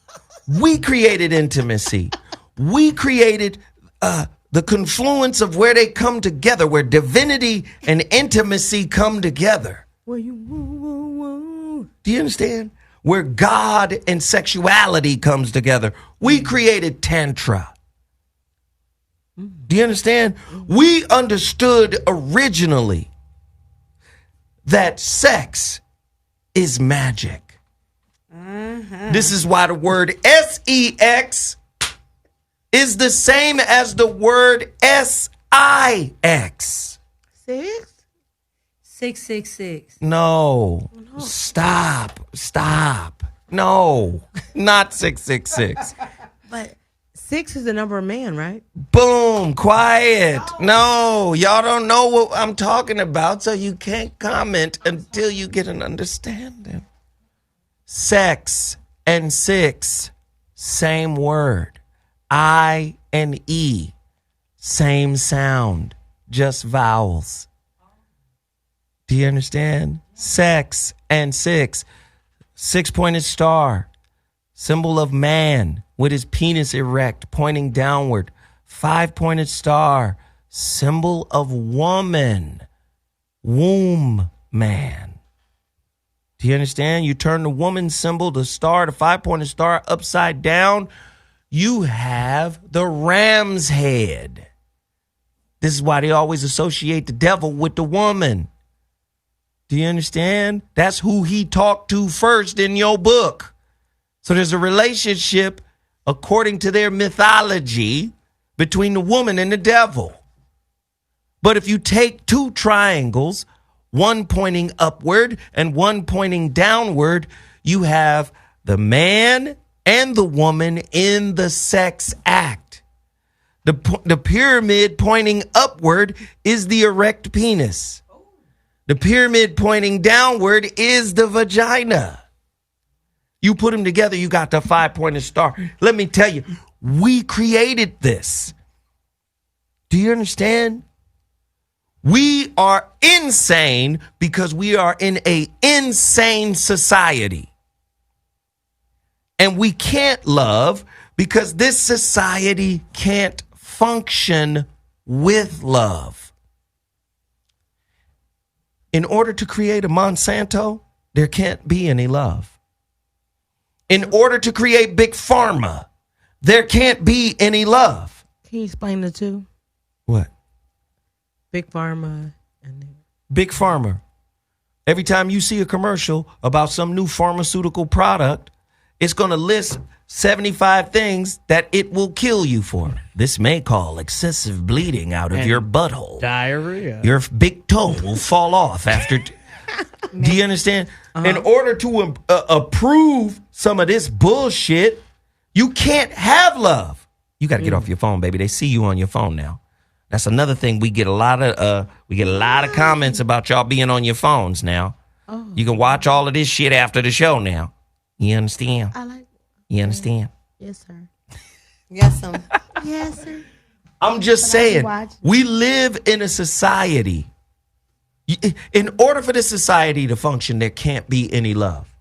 We created intimacy. We created the confluence of where they come together, where divinity and intimacy come together. Where you woo. Do you understand? Where God and sexuality comes together. We created Tantra. Do you understand? We understood originally that sex is magic. This is why the word sex is the same as the word six. 666. No. Stop. No, not 666. But 6 is the number of man, right? Boom, quiet. No, y'all don't know what I'm talking about, so you can't comment until you get an understanding. Sex and six, same word. I and E, same sound, just vowels. Do you understand? Sex and six, 6-pointed star, symbol of man with his penis erect, pointing downward. 5-pointed star, symbol of woman, womb man. Do Do you understand? You turn the woman symbol, the star, the 5-pointed star, upside down. You have the ram's head. This is why they always associate the devil with the woman. Do you understand? That's who he talked to first in your book. So there's a relationship, according to their mythology, between the woman and the devil. But if you take two triangles, one pointing upward and one pointing downward, you have the man and the woman in the sex act. The pyramid pointing upward is the erect penis. The pyramid pointing downward is the vagina. You put them together, you got the 5-pointed star. Let me tell you, we created this. Do you understand? We are insane because we are in an insane society. And we can't love because this society can't function with love. In order to create a Monsanto, there can't be any love. In order to create Big Pharma, there can't be any love. Can you explain the two? What? Big Pharma and Big Pharma. Every time you see a commercial about some new pharmaceutical product, it's going to list 75 things that it will kill you for. This may cause excessive bleeding out of your butthole. Diarrhea. Your big toe will fall off after. Do you understand? In order to approve some of this bullshit, you can't have love. You got to get off your phone, baby. They see you on your phone now. That's another thing. We get a lot of comments about y'all being on your phones now. Oh. You can watch all of this shit after the show now. You understand? I like. You understand? Yes, sir. Yes, sir. Yes, sir. I'm just saying, we live in a society. In order for this society to function, there can't be any love.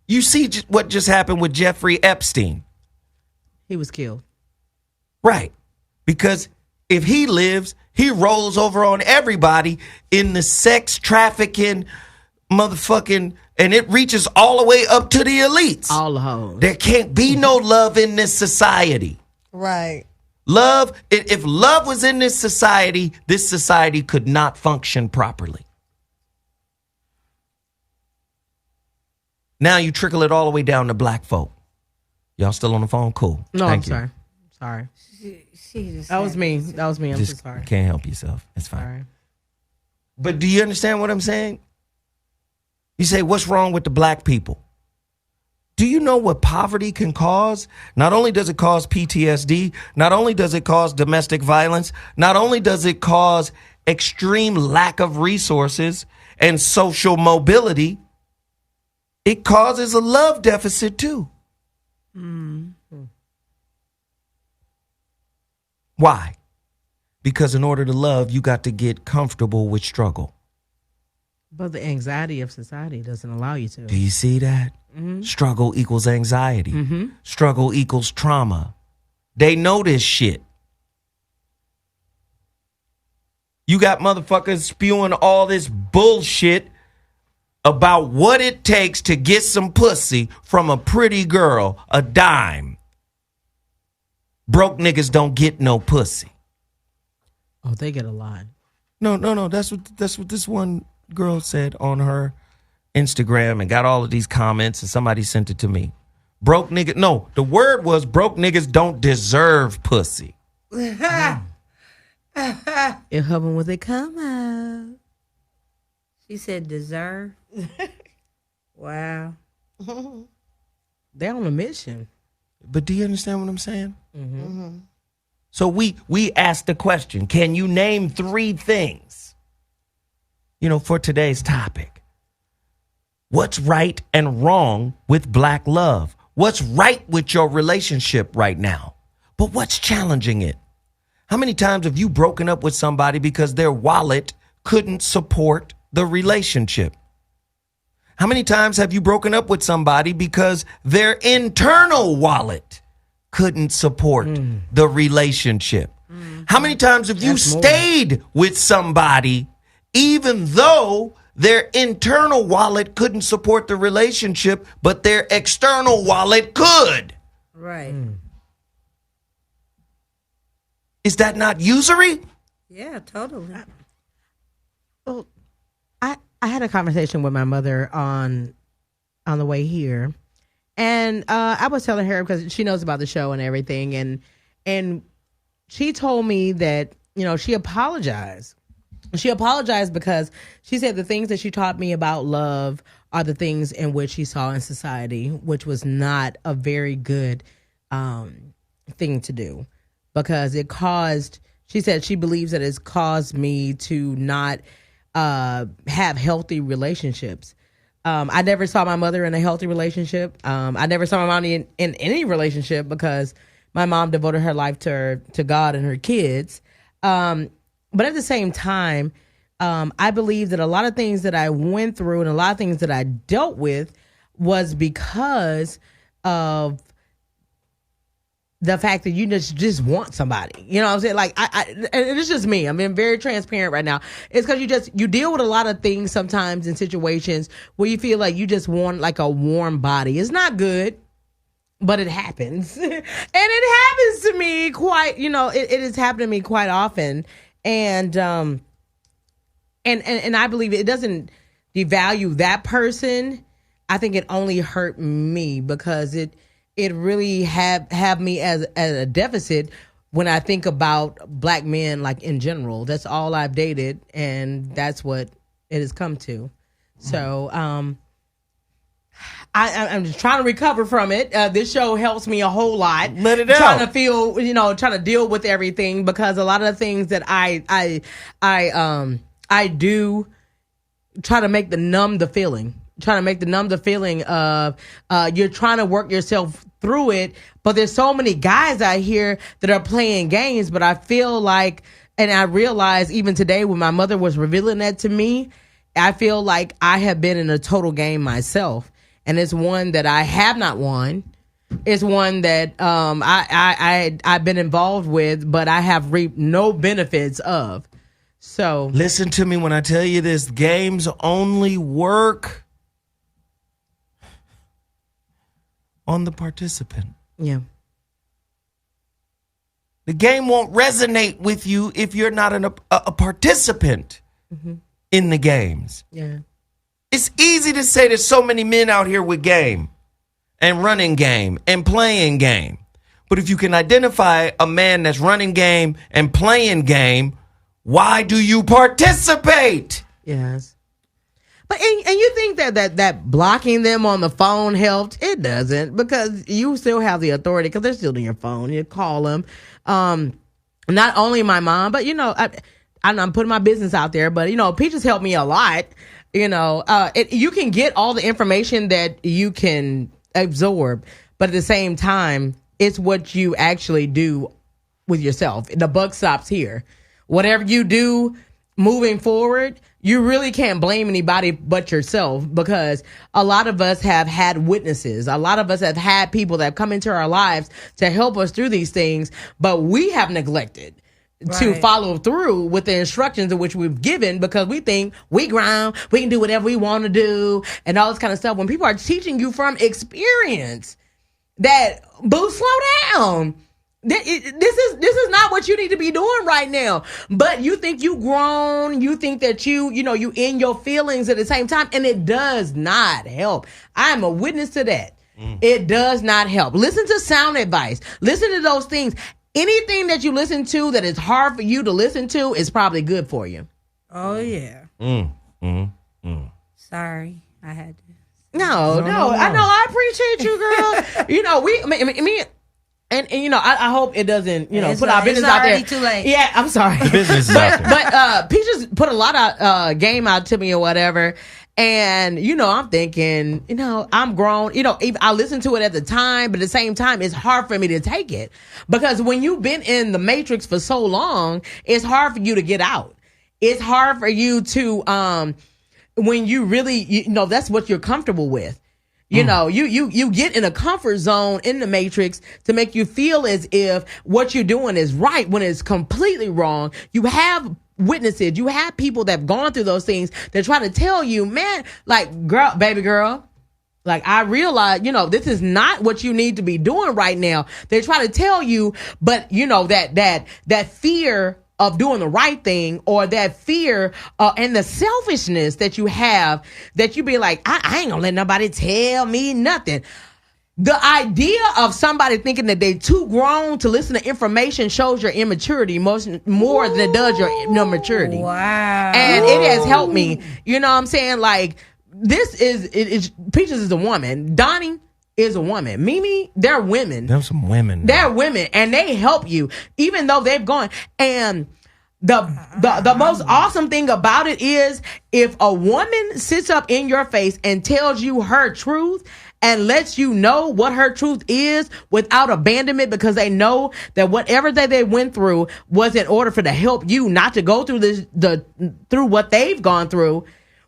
You see what just happened with Jeffrey Epstein. He was killed. Right. Because if he lives, he rolls over on everybody in the sex trafficking motherfucking, and it reaches all the way up to the elites. All the hoes. There can't be no love in this society. Right. Love, if love was in this society could not function properly. Now you trickle it all the way down to black folk. Y'all still on the phone? Cool. No, Thank I'm you. sorry. She just That was me. I'm Just so sorry. can't help yourself. It's fine. Sorry. But do you understand what I'm saying? You say, what's wrong with the black people? Do you know what poverty can cause? Not only does it cause PTSD, not only does it cause domestic violence, not only does it cause extreme lack of resources and social mobility, it causes a love deficit too. Why? Because in order to love, you got to get comfortable with struggle. But the anxiety of society doesn't allow you to. Do you see that? Struggle equals anxiety. Struggle equals trauma. They know this shit. You got motherfuckers spewing all this bullshit about what it takes to get some pussy from a pretty girl, a dime. Broke niggas don't get no pussy. Oh, they get a lot. No. That's what this one girl said on her Instagram and got all of these comments, and somebody sent it to me. Broke nigga. No, the word was broke niggas don't deserve pussy. It hubbing when they come out. She said deserve. Wow. They're on a mission. But do you understand what I'm saying? So we asked the question, can you name 3 things, for today's topic? What's right and wrong with black love? What's right with your relationship right now? But what's challenging it? How many times have you broken up with somebody because their wallet couldn't support the relationship? How many times have you broken up with somebody because their internal wallet couldn't support the relationship? How many times have you stayed with somebody even though Their internal wallet couldn't support the relationship, but their external wallet could. Right. Is that not usury? Yeah, totally. Well, I had a conversation with my mother on the way here, and I was telling her, because she knows about the show and everything, and she told me that, you know, she apologized. She apologized because she said the things that she taught me about love are the things in which she saw in society, which was not a very good thing to do, because it caused, she said she believes that it's caused me to not have healthy relationships. I never saw my mother in a healthy relationship. I never saw my mom in any relationship, because my mom devoted her life to God and her kids. But at the same time, I believe that a lot of things that I went through and a lot of things that I dealt with was because of the fact that you just want somebody. You know what I'm saying? Like, and it's just me. I'm being very transparent right now. It's because you deal with a lot of things sometimes in situations where you feel like you just want like a warm body. It's not good, but it happens. And it happens to me quite, you know, it has happened to me quite often. And I believe it doesn't devalue that person. I think it only hurt me, because it really have me as a deficit when I think about black men, like, in general. That's all I've dated, and that's what it has come to. So I'm just trying to recover from it. This show helps me a whole lot. Let it out. Trying to feel, you know, trying to deal with everything, because a lot of the things that I do try to make numb the feeling. Trying to make numb the feeling of you're trying to work yourself through it, but there's so many guys out here that are playing games. But I feel like, and I realized even today when my mother was revealing that to me, I feel like I have been in a total game myself. And it's one that I have not won. It's one that I've been involved with, but I have reaped no benefits of. So listen to me when I tell you this: games only work on the participant. Yeah. The game won't resonate with you if you're not a participant in the games. Yeah. It's easy to say there's so many men out here with game and running game and playing game. But if you can identify a man that's running game and playing game, why do you participate? Yes. But and you think that blocking them on the phone helped? It doesn't, because you still have the authority, because they're still on your phone. You call them. Not only my mom, but, you know, I'm putting my business out there, but, you know, Peaches helped me a lot. You know, you can get all the information that you can absorb, but at the same time, it's what you actually do with yourself. The buck stops here. Whatever you do moving forward, you really can't blame anybody but yourself, because a lot of us have had witnesses. A lot of us have had people that have come into our lives to help us through these things, but we have neglected to follow through with the instructions in which we've given, because we think we ground, we can do whatever we want to do and all this kind of stuff. When people are teaching you from experience that, boo, slow down. This is not what you need to be doing right now. But you think you grown, you think that you in your feelings at the same time, and it does not help. I am a witness to that. It does not help. Listen to sound advice. Listen to those things. Anything that you listen to that is hard for you to listen to is probably good for you. Oh, yeah. Sorry, I had to. No. I know. I appreciate you, girl. You know, me. And you know, I hope it doesn't, you know, put our business out there. Too late. Yeah, I'm sorry. The business is out there. But Peaches put a lot of game out to me or whatever. And, you know, I'm thinking, you know, I'm grown. You know, I listened to it at the time, but at the same time, it's hard for me to take it. Because when you've been in the matrix for so long, it's hard for you to get out. It's hard for you to, when you really, you know, that's what you're comfortable with. You know, you get in a comfort zone in the matrix to make you feel as if what you're doing is right when it's completely wrong. You have witnesses. You have people that have gone through those things that try to tell you, man, like, girl, baby girl, like, I realize, this is not what you need to be doing right now. They try to tell you, but that fear of doing the right thing, or that fear and the selfishness that you have, that you be like, I ain't gonna let nobody tell me nothing. The idea of somebody thinking that they too grown to listen to information shows your immaturity more than it does your maturity. Wow. And it has helped me. You know what I'm saying? Like, Peaches is a woman. Donnie is a woman. Mimi, they're women. There's some women. They're women, and they help you, even though they've gone. And the most awesome thing about it is, if a woman sits up in your face and tells you her truth and lets you know what her truth is without abandonment, because they know that whatever that they went through was in order for to help you not to go through through what they've gone through.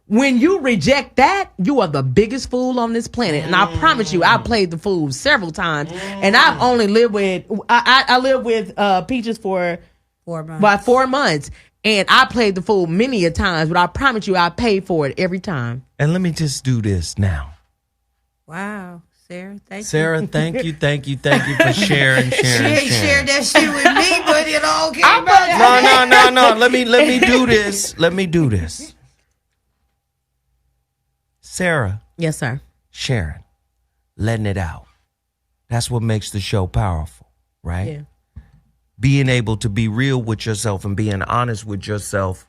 When you reject that, you are the biggest fool on this planet. And I promise you, I played the fool several times. And I've only lived with, I lived with Peaches for 4 months. About 4 months. And I played the fool many a times, but I promise you, I paid for it every time. And let me just do this now. Wow. Sarah, thank you. Sarah, thank you for sharing. She ain't shared that shit with me, but it all came out. No. Let me do this. Sarah. Yes, sir. Sharing. Letting it out. That's what makes the show powerful, right? Yeah. Being able to be real with yourself and being honest with yourself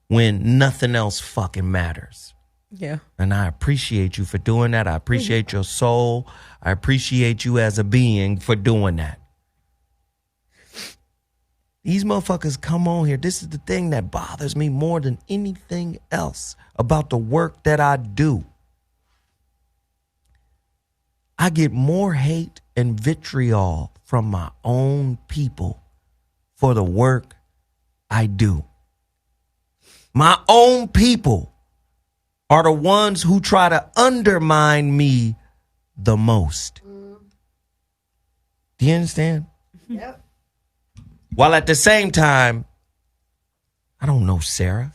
when nothing else fucking matters. Yeah. And I appreciate you for doing that. I appreciate your soul. I appreciate you as a being for doing that. These motherfuckers come on here. This is the thing that bothers me more than anything else about the work that I do. I get more hate and vitriol from my own people for the work I do. My own people are the ones who try to undermine me the most. Do you understand? Yep. While at the same time, I don't know Sarah.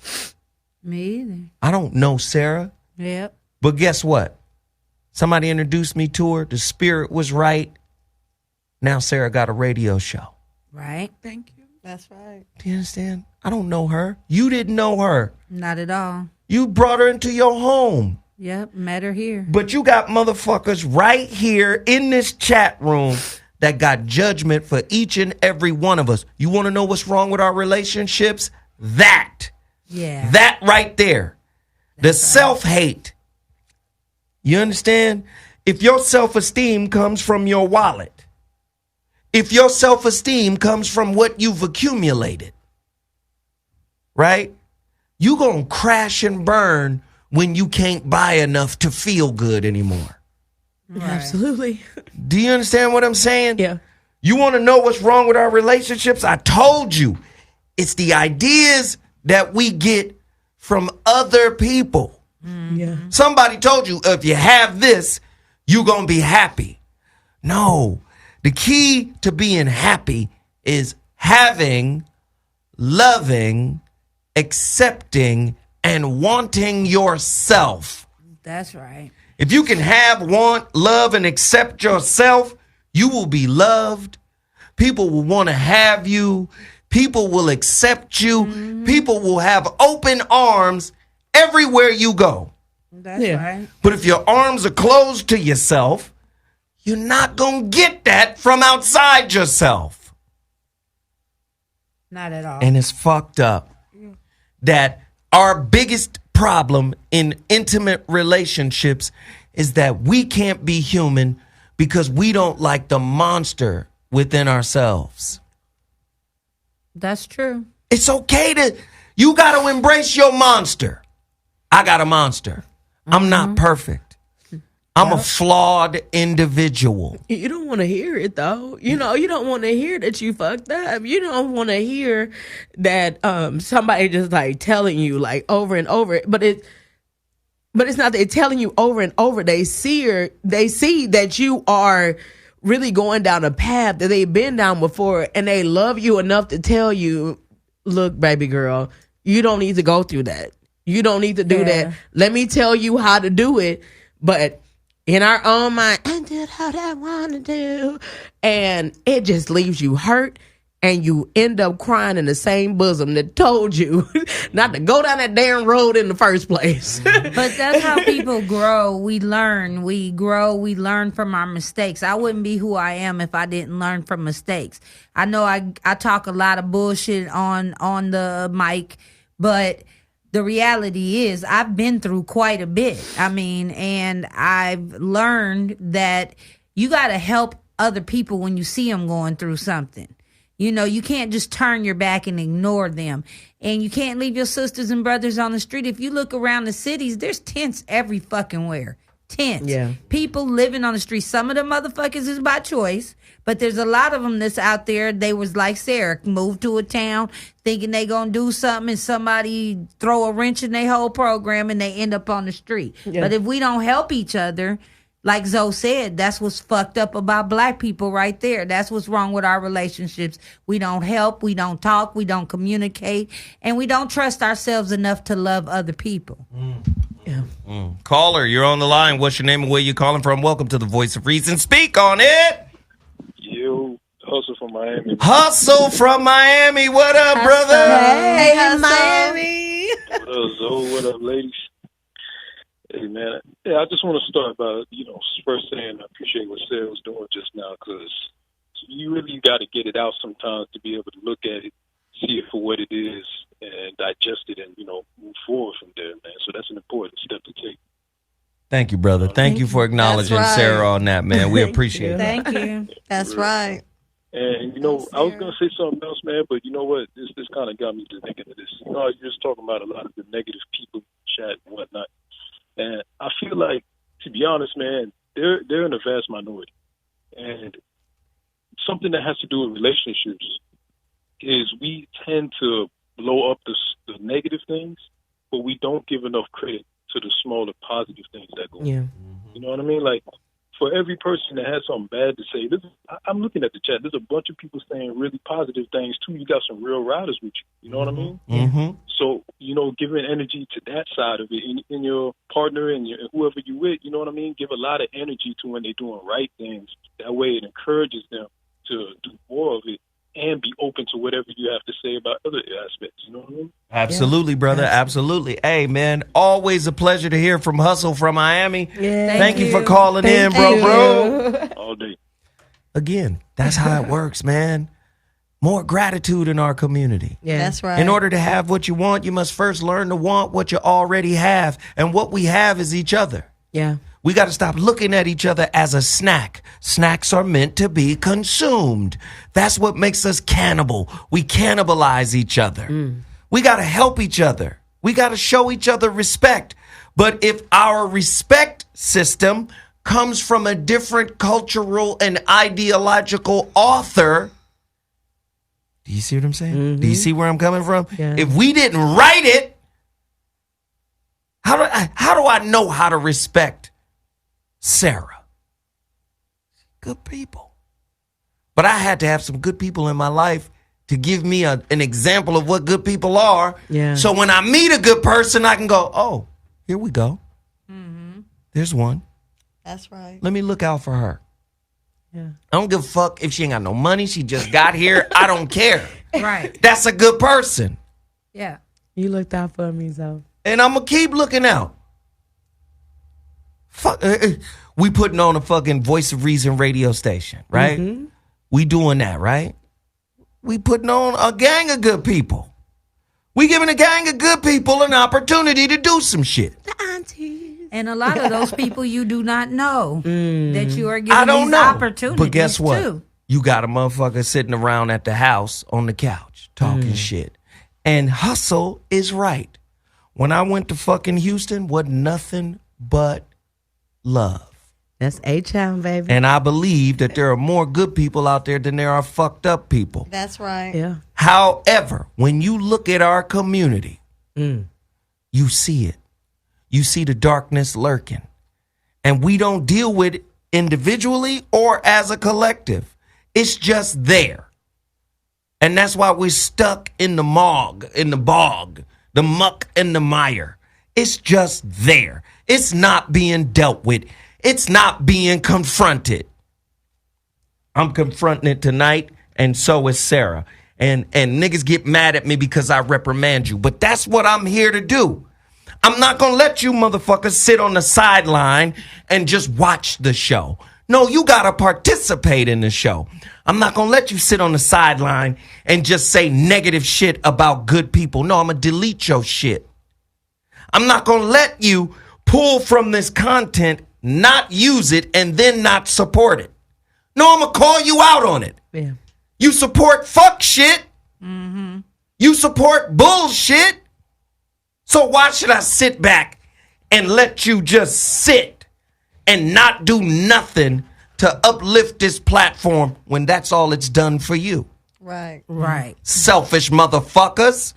Me either. I don't know Sarah. Yep. But guess what? Somebody introduced me to her. The spirit was right. Now Sarah got a radio show. Right. Thank you. That's right. Do you understand? I don't know her. You didn't know her. Not at all. You brought her into your home. Yep. Met her here. But you got motherfuckers right here in this chat room that got judgment for each and every one of us. You want to know what's wrong with our relationships? That. Yeah. That right there. The self-hate. You understand? If your self-esteem comes from your wallet, if your self-esteem comes from what you've accumulated, right? You gonna crash and burn when you can't buy enough to feel good anymore. Right. Absolutely. Do you understand what I'm saying? Yeah. You want to know what's wrong with our relationships? I told you. It's the ideas that we get from other people. Yeah. Somebody told you, if you have this, you're going to be happy. No. The key to being happy is having, loving, accepting, and wanting yourself. That's right. If you can have, want, love, and accept yourself, you will be loved. People will want to have you. People will accept you. Mm-hmm. People will have open arms everywhere you go. That's right. But if your arms are closed to yourself, you're not going to get that from outside yourself. Not at all. And it's fucked up that our biggest problem in intimate relationships is that we can't be human because we don't like the monster within ourselves. That's true. It's okay you got to embrace your monster. I got a monster. I'm not perfect. I'm a flawed individual. You don't want to hear it, though. You don't want to hear that you fucked up. You don't want to hear that somebody just like telling you like over and over. But it's not they're telling you over and over. They see that you are really going down a path that they've been down before, and they love you enough to tell you look, baby girl, you don't need to go through that. You don't need to do that. Let me tell you how to do it. But in our own mind, I did how I want to do. And it just leaves you hurt. And you end up crying in the same bosom that told you not to go down that damn road in the first place. But that's how people grow. We learn. We grow. We learn from our mistakes. I wouldn't be who I am if I didn't learn from mistakes. I know I talk a lot of bullshit on the mic, but the reality is I've been through quite a bit. I mean, and I've learned that you got to help other people when you see them going through something. You know, you can't just turn your back and ignore them. And you can't leave your sisters and brothers on the street. If you look around the cities, there's tents every fucking where. Tents. Yeah. People living on the street. Some of the motherfuckers is by choice, but there's a lot of them that's out there. They was like Sarah, moved to a town thinking they gonna do something and somebody throw a wrench in their whole program and they end up on the street. Yeah. But if we don't help each other, like Zoe said, that's what's fucked up about black people right there. That's what's wrong with our relationships. We don't help, we don't talk, we don't communicate, and we don't trust ourselves enough to love other people. Caller, you're on the line. What's your name and where you calling from? Welcome to the Voice of Reason. Speak on it. Yo, Hustle from Miami. Hustle from Miami. What up, brother? Hey, Miami. What up, Zoe? What up, ladies? Hey, man. Yeah, I just want to start by, first saying I appreciate what Sarah was doing just now, because you really got to get it out sometimes to be able to look at it, see it for what it is, and digest it and, move forward from there, man. So that's an important step to take. Thank you, brother. Thank you for acknowledging Sarah on that, man. We appreciate it. Thank you. That's right. And, I was going to say something else, man, but you know what? This kind of got me to thinking of this. You're just talking about a lot of the negative people, chat and whatnot. And I feel like, to be honest, man, they're in a vast minority. And something that has to do with relationships is we tend to blow up the negative things, but we don't give enough credit to the smaller positive things that go on. Yeah. You know what I mean? Like, for every person that has something bad to say, I'm looking at the chat. There's a bunch of people saying really positive things, too. You got some real riders with you. You know what I mean? Mm-hmm. So, giving energy to that side of it in your partner and whoever you with, you know what I mean? Give a lot of energy to when they're doing right things. That way it encourages them to do more of it and be open to whatever you have to say about other aspects. You know what I mean? Absolutely, brother. Absolutely. Hey, man, always a pleasure to hear from Hustle from Miami. Yeah. Thank you for calling in, bro. All day. Again, that's how it works, man. More gratitude in our community. Yeah, that's right. In order to have what you want, you must first learn to want what you already have. And what we have is each other. Yeah. We got to stop looking at each other as a snack. Snacks are meant to be consumed. That's what makes us cannibal. We cannibalize each other. We got to help each other. We got to show each other respect. But if our respect system comes from a different cultural and ideological author, do you see what I'm saying? Mm-hmm. Do you see where I'm coming from? Yeah. If we didn't write it, how do I know how to respect Sarah? Good people. But I had to have some good people in my life to give me an example of what good people are. Yeah. So when I meet a good person, I can go, oh, here we go. Mm-hmm. There's one. That's right. Let me look out for her. Yeah. I don't give a fuck if she ain't got no money. She just got here. I don't care. Right. That's a good person. Yeah. You looked out for me, Zoe. And I'm going to keep looking out. Fuck. We putting on a fucking Voice of Reason radio station, right? Mm-hmm. We doing that, right? We putting on a gang of good people. We giving a gang of good people an opportunity to do some shit. The aunties. And a lot of those people you do not know that you are I giving don't these know. opportunities But guess what? to. You got a motherfucker sitting around at the house on the couch talking shit. And Hustle is right. When I went to fucking Houston, wasn't nothing but love. That's A-Town, baby. And I believe that there are more good people out there than there are fucked up people. That's right. Yeah. However, when you look at our community, you see it. You see the darkness lurking. And we don't deal with it individually or as a collective. It's just there. And that's why we're stuck in the bog, the muck and the mire. It's just there. It's not being dealt with. It's not being confronted. I'm confronting it tonight, and so is Sarah. And niggas get mad at me because I reprimand you. But that's what I'm here to do. I'm not going to let you motherfuckers sit on the sideline and just watch the show. No, you got to participate in the show. I'm not going to let you sit on the sideline and just say negative shit about good people. No, I'm going to delete your shit. I'm not going to let you pull from this content, not use it, and then not support it. No, I'm going to call you out on it. Yeah. You support fuck shit. Mm-hmm. You support bullshit. So why should I sit back and let you just sit and not do nothing to uplift this platform when that's all it's done for you? Right. Right. Selfish motherfuckers.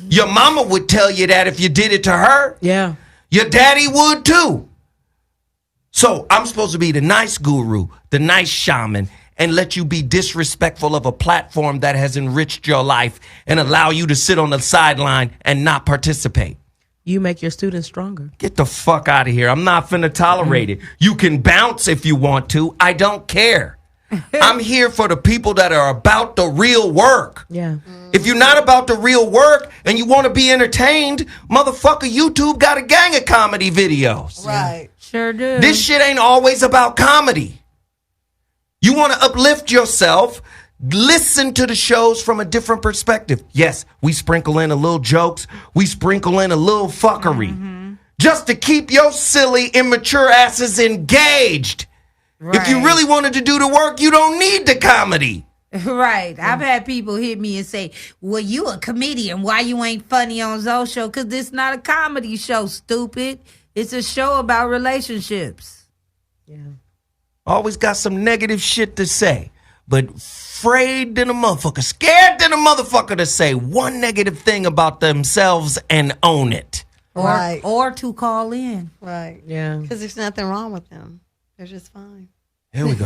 Your mama would tell you that if you did it to her. Yeah. Your daddy would too. So I'm supposed to be the nice guru, the nice shaman, and let you be disrespectful of a platform that has enriched your life and allow you to sit on the sideline and not participate. You make your students stronger. Get the fuck out of here. I'm not finna tolerate it. You can bounce if you want to. I don't care. I'm here for the people that are about the real work. Yeah. If you're not about the real work and you want to be entertained, motherfucker, YouTube got a gang of comedy videos. Right. Sure do. This shit ain't always about comedy. You want to uplift yourself, listen to the shows from a different perspective. Yes, we sprinkle in a little jokes. We sprinkle in a little fuckery. Just to keep your silly, immature asses engaged. Right. If you really wanted to do the work, you don't need the comedy. Right. I've had people hit me and say, well, you a comedian. Why you ain't funny on Zoe's show? Because this not a comedy show, stupid. It's a show about relationships. Yeah. Always got some negative shit to say. But afraid than a motherfucker, scared than a motherfucker to say one negative thing about themselves and own it. Or to call in. Right. Yeah. Because there's nothing wrong with them. They're just fine. Here we go.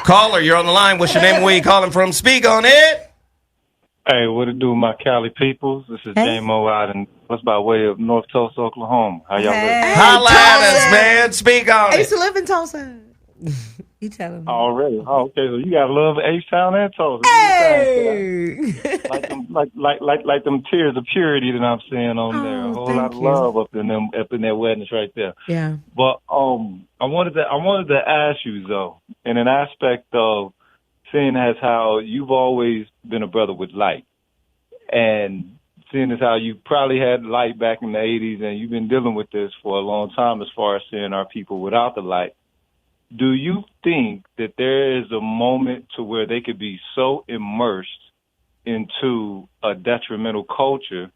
Caller, you're on the line. What's your name and where you calling from? Speak on it. Hey, what it do, my Cali peoples? This is J-Mo out in what's by way of North Tulsa, Oklahoma. How y'all doing? Holla at us, man. Speak on I used it. to live in Tulsa. You tell him. Already? Oh, okay. So you got love H-Town and Tulsa. Hey! like them tears of purity that I'm seeing on there. A whole lot of love up in that weddings right there. Yeah. But I wanted to ask you though, in an aspect of seeing as how you've always been a brother with light, and seeing as how you probably had light back in the 80s, and you've been dealing with this for a long time as far as seeing our people without the light. Do you think that there is a moment to where they could be so immersed into a detrimental culture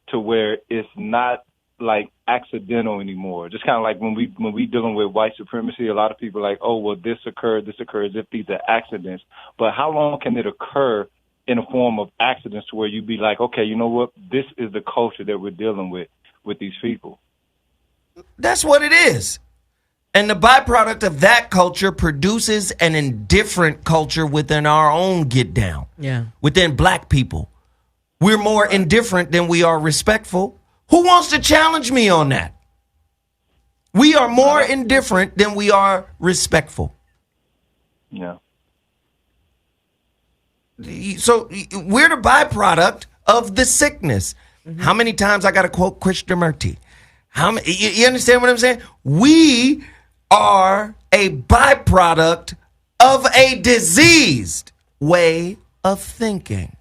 to where it's not like accidental anymore? Just kind of like when we dealing with white supremacy, a lot of people are like, oh, well, this occurred as if these are accidents. But how long can it occur in a form of accidents to where you be like, okay, you know what? This is the culture that we're dealing with these people. That's what it is. And the byproduct of that culture produces an indifferent culture within our own get down. Yeah. Within black people. We're more indifferent than we are respectful. Who wants to challenge me on that? We are more indifferent than we are respectful. Yeah. So we're the byproduct of the sickness. Mm-hmm. How many times I got to quote Krishnamurti? You understand what I'm saying? We are a byproduct of a diseased way of thinking,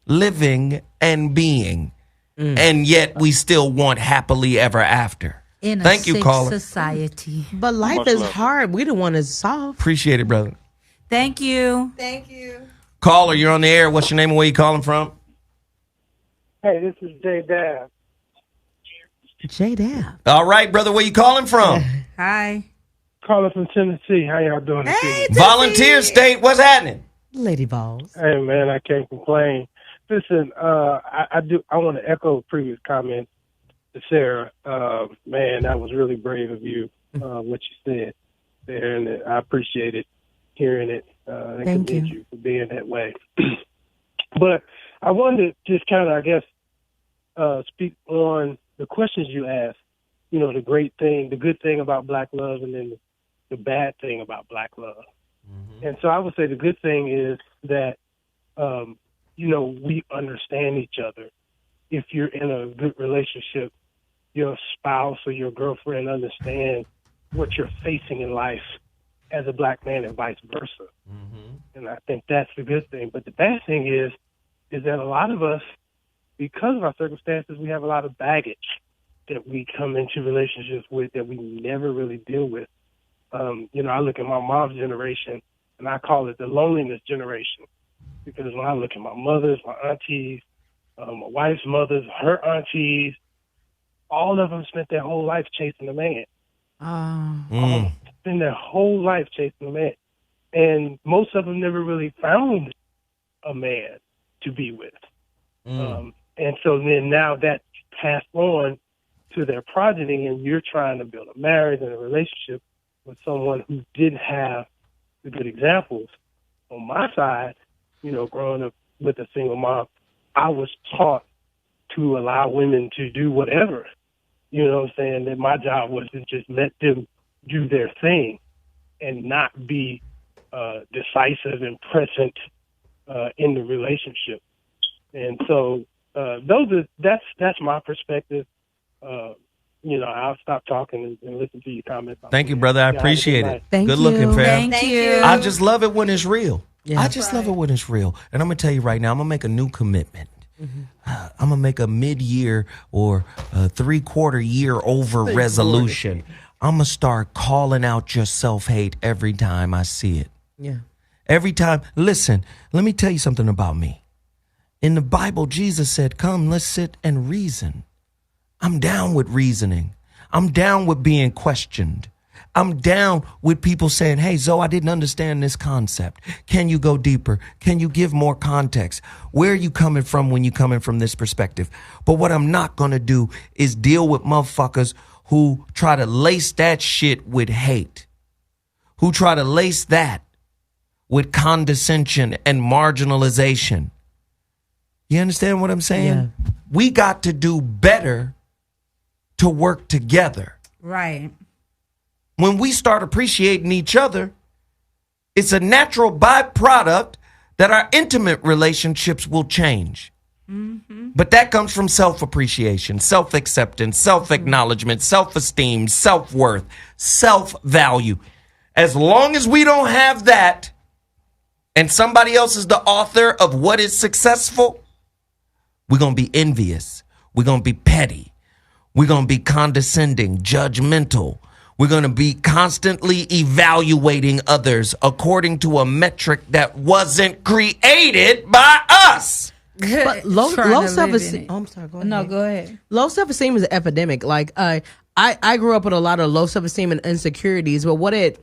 living, and being. And yet we still want happily ever after. In a Thank you, sick caller. society. But life is hard. We the one that's soft. Appreciate it, brother. Thank you. Thank you. Caller, you're on the air. What's your name and where you calling from? Hey, this is Jay Dab. J-Dab. All right, brother, where you calling from? Hi. Calling from Tennessee. How y'all doing this evening? Volunteer state, what's happening? Lady Balls. Hey, man, I can't complain. Listen, I want to echo a previous comment to Sarah. Man, that was really brave of you, what you said there, and I appreciated hearing it. And Thank commend you. you for being that way. But I wanted to just kind of, I guess, speak on the questions you asked. You know, the great thing, the good thing about black love, and then the bad thing about black love. And so I would say the good thing is that, you know, we understand each other. If you're in a good relationship, your spouse or your girlfriend understands what you're facing in life as a black man and vice versa. And I think that's the good thing. But the bad thing is that a lot of us, because of our circumstances, we have a lot of baggage that we come into relationships with that we never really deal with. You know, I look at my mom's generation, and I call it the loneliness generation, because when I look at my mothers, my aunties, my wife's mothers, her aunties, all of them spent their whole life chasing a man. Spend their whole life chasing a man. And most of them never really found a man to be with. And so then now that's passed on to their progeny, and you're trying to build a marriage and a relationship with someone who didn't have the good examples. On my side, you know, growing up with a single mom, I was taught to allow women to do whatever. You know what I'm saying? That my job was to just let them do their thing and not be decisive and present in the relationship. And so that's my perspective. You know, I'll stop talking and listen to your comments. Thank you, brother. I appreciate it. Thank Good you. looking, fam. Thank you. I just love it when it's real. Yeah. I just love it when it's real. And I'm going to tell you right now, I'm going to make a new commitment. I'm going to make a mid-year or a 3/4 year over resolution. I'm going to start calling out your self-hate every time I see it. Yeah. Every time. Listen, let me tell you something about me. In the Bible, Jesus said, come, let's sit and reason. I'm down with reasoning. I'm down with being questioned. I'm down with people saying, hey, Zoe, I didn't understand this concept. Can you go deeper? Can you give more context? Where are you coming from when you're coming from this perspective? But what I'm not going to do is deal with motherfuckers who try to lace that shit with hate, who try to lace that with condescension and marginalization. You understand what I'm saying? Yeah. We got to do better to work together. Right. When we start appreciating each other, it's a natural byproduct that our intimate relationships will change. But that comes from self-appreciation, self-acceptance, self-acknowledgement, self-esteem, self-worth, self-value. As long as we don't have that, and somebody else is the author of what is successful, we're going to be envious. We're going to be petty. We're going to be condescending, judgmental. We're going to be constantly evaluating others according to a metric that wasn't created by us. But low self-esteem. Oh, I'm sorry. Go ahead. No, go ahead. Low self-esteem is an epidemic. Like I grew up with a lot of low self-esteem and insecurities, but what it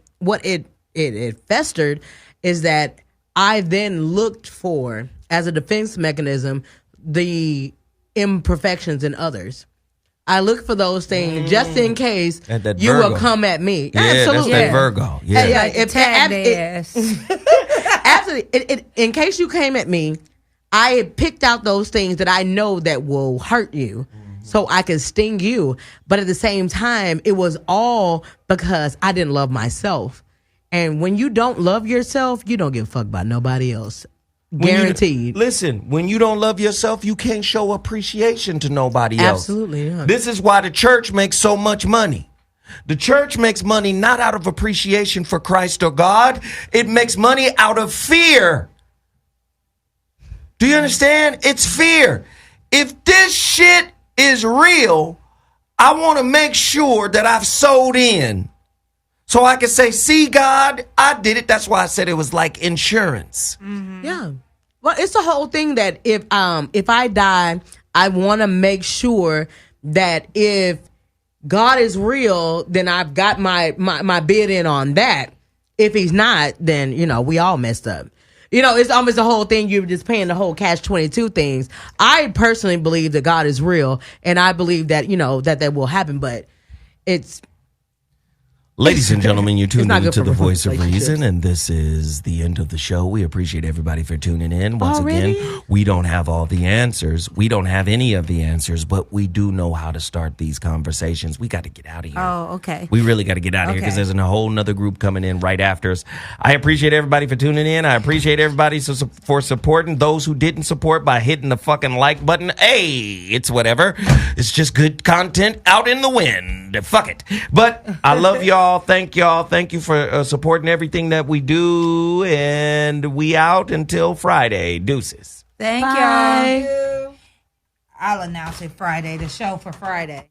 festered is that I then looked for, as a defense mechanism, the imperfections in others. I look for those things just in case you will come at me. Yeah, absolutely. That's that Virgo. Yeah. Absolutely. In case you came at me, I had picked out those things that I know that will hurt you so I can sting you. But at the same time, it was all because I didn't love myself. And when you don't love yourself, you don't give a fuck about nobody else. Guaranteed. When you don't love yourself, you can't show appreciation to nobody else. Absolutely. Yeah. This is why the church makes so much money. The church makes money not out of appreciation for Christ or God. It makes money out of fear. Do you understand? It's fear. If this shit is real, I want to make sure that I've sold in. So I can say, see, God, I did it. That's why I said it was like insurance. Yeah. Well, it's the whole thing that if I die, I want to make sure that if God is real, then I've got my bid in on that. If he's not, then, we all messed up. It's almost the whole thing. You're just paying the whole catch-22 things. I personally believe that God is real, and I believe that, that will happen, but it's... Ladies and gentlemen, you're tuned not in good to for the Voice of relationships. Reason, and this is the end of the show. We appreciate everybody for tuning in. Once Already? again, we don't have all the answers. We don't have any of the answers, but we do know how to start these conversations. We got to get out of here. Oh, okay. We really got to get out of here because Okay. there's a whole nother group coming in right after us. I appreciate everybody for tuning in. I appreciate everybody for supporting those who didn't support by hitting the fucking like button. Hey, it's whatever. It's just good content out in the wind. Fuck it. But I love y'all. Thank y'all. Thank you for supporting everything that we do. And we out until Friday. Deuces. Thank Bye. y'all. I'll announce it Friday, the show for Friday.